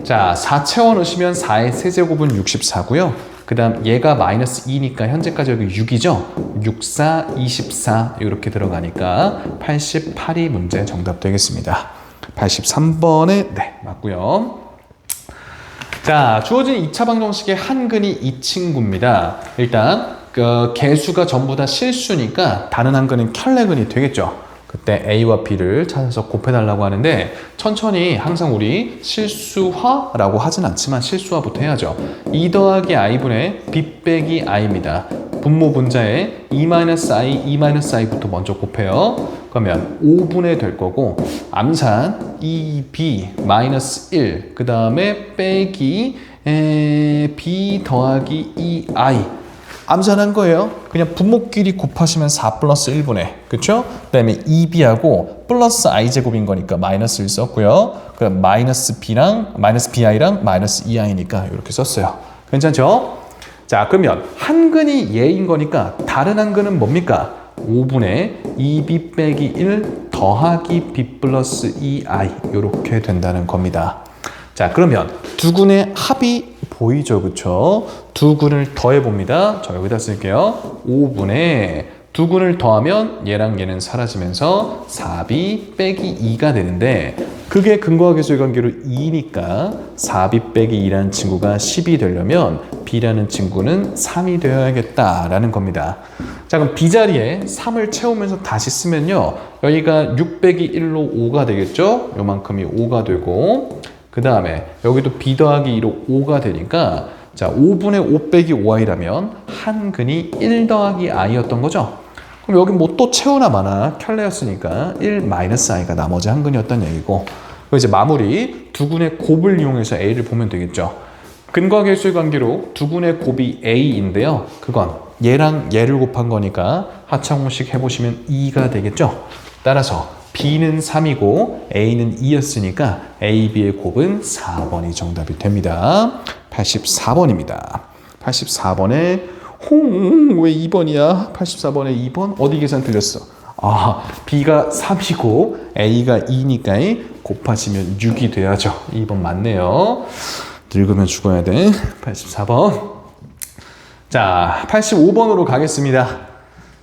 자, 4 채워 넣으시면 4의 세제곱은 64고요. 그 다음 얘가 마이너스 2니까 현재까지 여기 6이죠? 6, 4, 24 이렇게 들어가니까 88이 문제 정답 되겠습니다. 83번에 네, 맞고요. 자, 주어진 2차 방정식의 한 근이 이 친구입니다. 일단 개수가 전부 다 실수니까 다른 한 근은 켤레근이 되겠죠. 그때 A와 B를 찾아서 곱해달라고 하는데 천천히 항상 우리 실수화라고 하진 않지만 실수화부터 해야죠. 2 더하기 i분의 B 빼기 i입니다. 분모 분자에 2-i, 2-i부터 먼저 곱해요. 그러면 5분의 될 거고 암산 2b-1 그 다음에 빼기 b 더하기 2i 암산한 거예요. 그냥 분모끼리 곱하시면 4 플러스 1분의 그쵸? 그 다음에 2b하고 플러스 i제곱인 거니까 마이너스를 썼고요. 그럼 마이너스 bi랑 마이너스 2i니까 이렇게 썼어요. 괜찮죠? 자, 그러면 한 근이 얘인 거니까 다른 한 근은 뭡니까? 5분의 2b 빼기 1 더하기 b 플러스 2i 이렇게 된다는 겁니다. 자, 그러면 두 근의 합이 보이죠, 그쵸? 두 근을 더해봅니다. 저 여기다 쓸게요. 5분의 두 근을 더하면 얘랑 얘는 사라지면서 4b 빼기 2가 되는데 그게 근과 개수의 관계로 2니까 4b 빼기 2라는 친구가 10이 되려면 b라는 친구는 3이 되어야겠다라는 겁니다. 자, 그럼 b 자리에 3을 채우면서 다시 쓰면요. 여기가 6 빼기 1로 5가 되겠죠? 요만큼이 5가 되고 그 다음에 여기도 b 더하기 2로 5가 되니까 자, 5분의 5 빼기 5i라면 한 근이 1 더하기 i였던 거죠? 그럼 여기 뭐 또 채우나 마나 켤레였으니까 1 마이너스 i가 나머지 한 근이었던 얘기고 그리고 이제 마무리 두 근의 곱을 이용해서 a를 보면 되겠죠. 근과 개수의 관계로 두 근의 곱이 a인데요. 그건 얘랑 얘를 곱한 거니까 하차공식 해보시면 2가 되겠죠. 따라서 b는 3이고 a는 2였으니까 a, b의 곱은 4번이 정답이 됩니다. 84번입니다. 84번에 왜 2번이야? 84번에 2번? 어디 계산 틀렸어? 아, b가 3이고 a가 2니까 곱하시면 6이 돼야죠. 2번 맞네요. 늙으면 죽어야 돼. 84번. 자, 85번으로 가겠습니다.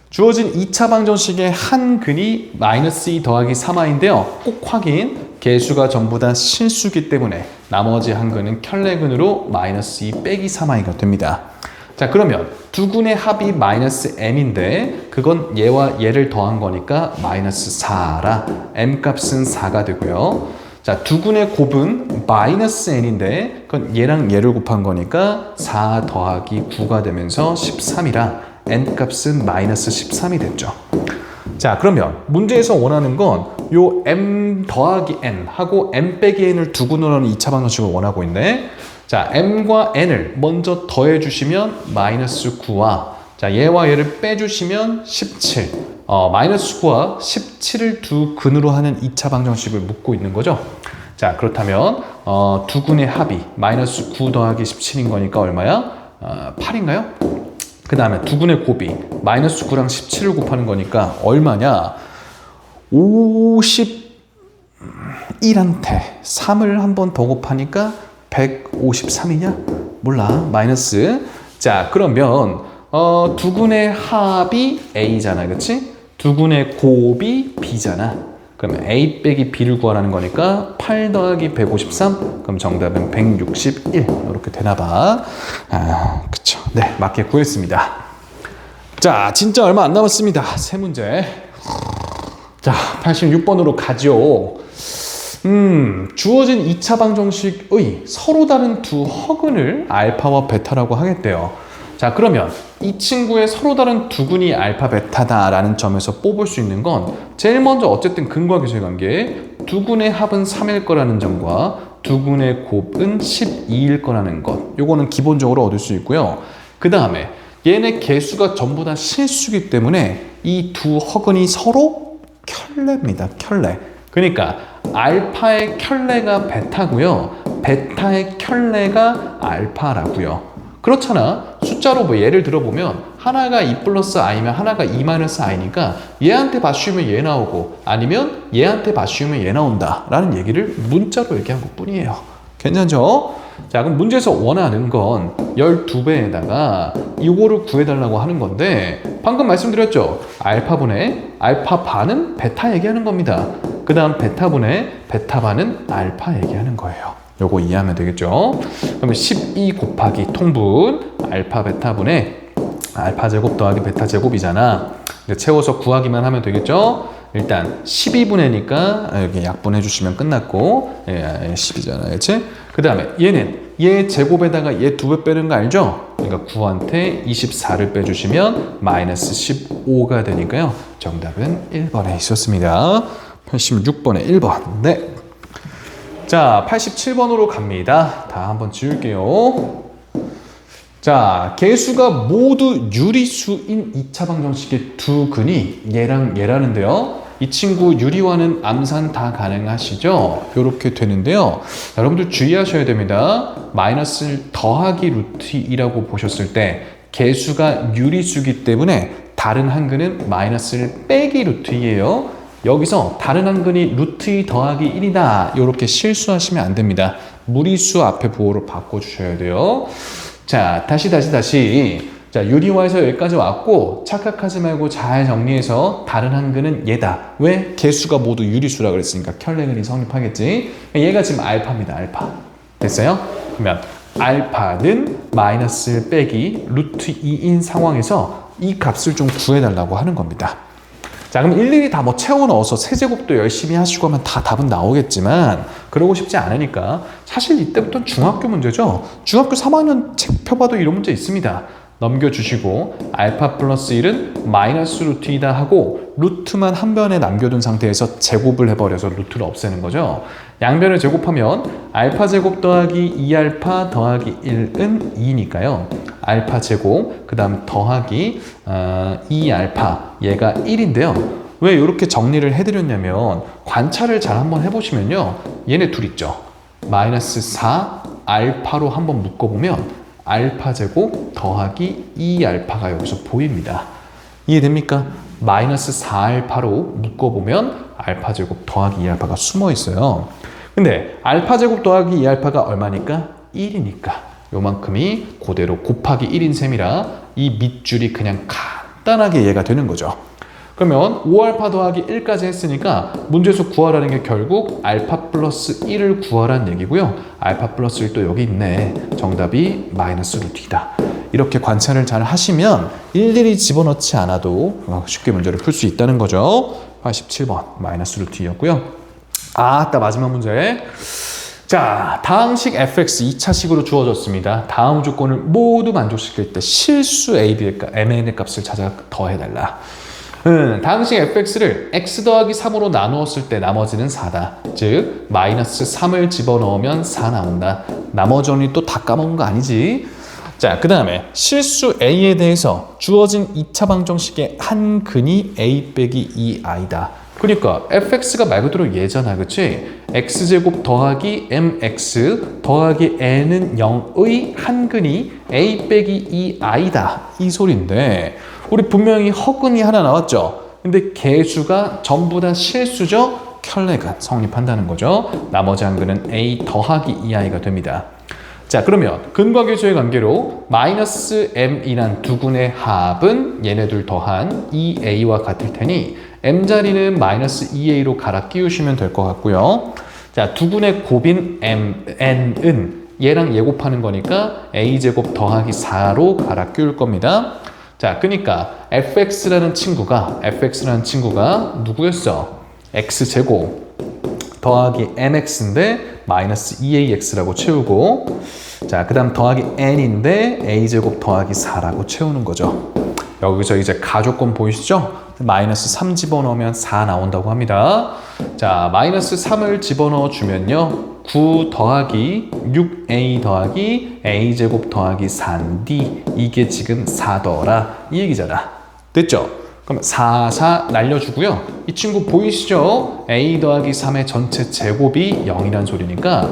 주어진 2차 방정식의 한 근이 마이너스 2 더하기 3i인데요. 꼭 확인. 개수가 전부 다 실수기 때문에 나머지 한 근은 켤레근으로 마이너스 2 빼기 3i가 됩니다. 자, 그러면 두근의 합이 마이너스 m인데 그건 얘와 얘를 더한 거니까 마이너스 4라 m 값은 4가 되고요. 자, 두근의 곱은 마이너스 n인데 그건 얘랑 얘를 곱한 거니까 4 더하기 9가 되면서 13이라 n 값은 마이너스 13이 됐죠. 자, 그러면 문제에서 원하는 건 요 m 더하기 n 하고 m 빼기 n을 두근으로 하는 2차 방정식을 원하고 있네. 자, m과 n을 먼저 더해주시면 마이너스 9와 자, 얘와 얘를 빼주시면 17 마이너스 9와 17을 두 근으로 하는 2차 방정식을 묻고 있는 거죠. 자, 그렇다면 두 근의 합이 마이너스 9 더하기 17인 거니까 얼마야? 8인가요? 그 다음에 두 근의 곱이 마이너스 9랑 17을 곱하는 거니까 얼마냐? 51한테 3을 한 번 더 곱하니까 153이냐? 몰라. 마이너스. 자, 그러면 두 근의 합이 A잖아. 그치? 두 근의 곱이 B잖아. 그러면 A 빼기 B를 구하라는 거니까 8 더하기 153. 그럼 정답은 161. 이렇게 되나봐. 그쵸. 네, 맞게 구했습니다. 자, 진짜 얼마 안 남았습니다. 세 문제. 자, 86번으로 가죠. 주어진 2차 방정식의 서로 다른 두 허근을 알파와 베타라고 하겠대요. 자, 그러면 이 친구의 서로 다른 두 근이 알파, 베타다라는 점에서 뽑을 수 있는 건 제일 먼저 어쨌든 근과 계수의 관계 두 근의 합은 3일 거라는 점과 두 근의 곱은 12일 거라는 것. 요거는 기본적으로 얻을 수 있고요. 그 다음에 얘네 개수가 전부 다 실수기 때문에 이 두 허근이 서로 켤레입니다. 켤레. 그러니까 알파의 켤레가 베타고요. 베타의 켤레가 알파라고요. 그렇잖아. 숫자로 뭐 예를 들어보면 하나가 2 플러스 i면 하나가 2 마이너스 i니까 얘한테 맞추면 얘 나오고 아니면 얘한테 맞추면 얘 나온다 라는 얘기를 문자로 얘기한 것 뿐이에요. 괜찮죠? 자, 그럼 문제에서 원하는 건 12배에다가 이거를 구해달라고 하는 건데 방금 말씀드렸죠? 알파분의 알파 반은 베타 얘기하는 겁니다. 그 다음 베타분의 베타 반은 알파 얘기하는 거예요. 요거 이해하면 되겠죠? 그러면 12 곱하기 통분 알파 베타분의 알파 제곱 더하기 베타 제곱이잖아. 채워서 구하기만 하면 되겠죠? 일단 12분의니까 여기 약분해 주시면 끝났고 10이잖아. 그치? 그 다음에 얘는 얘 제곱에다가 얘 2배 빼는 거 알죠? 그러니까 9한테 24를 빼주시면 마이너스 15가 되니까요. 정답은 1번에 있었습니다. 86번에 1번. 네. 자, 87번으로 갑니다. 다 한번 지울게요. 자, 개수가 모두 유리수인 2차 방정식의 두 근이 얘랑 얘라는데요. 이 친구 유리와는 암산 다 가능하시죠? 이렇게 되는데요. 자, 여러분들 주의하셔야 됩니다. 마이너스를 더하기 루트 2라고 보셨을 때 개수가 유리수기 때문에 다른 한 근은 마이너스를 빼기 루트 2예요. 여기서 다른 한 근이 루트 2 더하기 1이다. 이렇게 실수하시면 안 됩니다. 무리수 앞에 보호를 바꿔주셔야 돼요. 자, 다시. 자, 유리화에서 여기까지 왔고 착각하지 말고 잘 정리해서 다른 한 근은 얘다. 왜? 개수가 모두 유리수라 그랬으니까 켤레근이 성립하겠지. 얘가 지금 알파입니다. 알파. 됐어요? 그러면 알파는 마이너스 빼기 루트 2인 상황에서 이 값을 좀 구해달라고 하는 겁니다. 자, 그럼 일일이 다 뭐 채워 넣어서 세제곱도 열심히 하시고 하면 다 답은 나오겠지만 그러고 싶지 않으니까 사실 이때부터는 중학교 문제죠. 중학교 3학년 책 펴봐도 이런 문제 있습니다. 넘겨주시고 알파 플러스 1은 마이너스 루트 2다 하고 루트만 한 변에 남겨둔 상태에서 제곱을 해버려서 루트를 없애는 거죠. 양변을 제곱하면 알파 제곱 더하기 2알파 더하기 1은 2니까요. 알파 제곱 그 다음 더하기 2알파 얘가 1인데요. 왜 이렇게 정리를 해드렸냐면 관찰을 잘 한번 해보시면요. 얘네 둘 있죠. 마이너스 4 알파로 한번 묶어보면 알파 제곱 더하기 2알파가 여기서 보입니다. 이해됩니까? 마이너스 4알파로 묶어보면 알파 제곱 더하기 2알파가 숨어 있어요. 근데 알파 제곱 더하기 2알파가 얼마니까? 1이니까 요만큼이 그대로 곱하기 1인 셈이라 이 밑줄이 그냥 간단하게 이해가 되는 거죠. 그러면 5알파 더하기 1까지 했으니까 문제에서 구하라는 게 결국 알파 플러스 1을 구하라는 얘기고요. 알파 플러스 1도 여기 있네. 정답이 마이너스 루트 2다. 이렇게 관찰을 잘 하시면 일일이 집어넣지 않아도 쉽게 문제를 풀 수 있다는 거죠. 87번 마이너스 루트 2였고요. 아따 마지막 문제. 자, 다항식 fx 2차식으로 주어졌습니다. 다음 조건을 모두 만족시킬 때 실수 a, mn의 값을 찾아 더해달라. 다항식 fx를 x 더하기 3으로 나누었을 때 나머지는 4다. 즉 마이너스 3을 집어넣으면 4 나온다. 나머지는 또 다 까먹은 거 아니지? 자, 그 다음에 실수 a에 대해서 주어진 2차 방정식의 한 근이 a 빼기 2i다. 그러니까 fx가 말 그대로 얘잖아, 그치? x제곱 더하기 mx 더하기 n은 0의 한 근이 a 빼기 2i다. 이 소리인데 우리 분명히 허근이 하나 나왔죠? 근데 개수가 전부 다 실수죠? 켤레가 성립한다는 거죠. 나머지 한 근은 a 더하기 2i가 됩니다. 자, 그러면 근과 계수의 관계로 마이너스 m이란 두 근의 합은 얘네들 더한 2a와 같을 테니 m자리는 마이너스 2a로 갈아 끼우시면 될 것 같고요. 자, 두 근의 곱인 n은 얘랑 얘 곱하는 거니까 a제곱 더하기 4로 갈아 끼울 겁니다. 자, 그러니까 fx라는 친구가 누구였어? x제곱 더하기 mx인데 마이너스 2ax라고 채우고, 자, 그 다음 더하기 n인데 a제곱 더하기 4라고 채우는 거죠. 여기서 이제 가조건 보이시죠? 마이너스 3 집어넣으면 4 나온다고 합니다. 자, 마이너스 3을 집어넣어 주면요 9 더하기 6a 더하기 a제곱 더하기 4d, 이게 지금 4더라 이 얘기잖아. 됐죠? 그럼 4, 4 날려주고요. 이 친구 보이시죠? a 더하기 3의 전체 제곱이 0이란 소리니까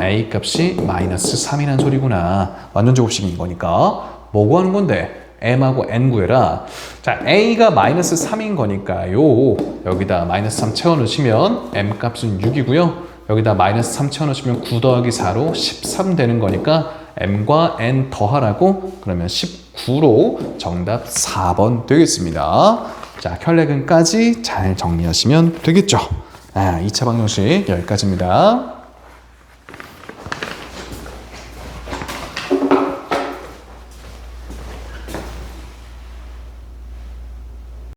a 값이 마이너스 3이란 소리구나. 완전 제곱식인 거니까. 뭐 구하는 건데? m하고 n 구해라. 자, a가 마이너스 3인 거니까요. 여기다 마이너스 3 채워넣으시면 m 값은 6이고요. 여기다 마이너스 3 채워넣으시면 9 더하기 4로 13 되는 거니까 m과 n 더하라고, 그러면 19로 정답 4번 되겠습니다. 자, 켤레근까지 잘 정리하시면 되겠죠. 2차 방정식 여기까지입니다.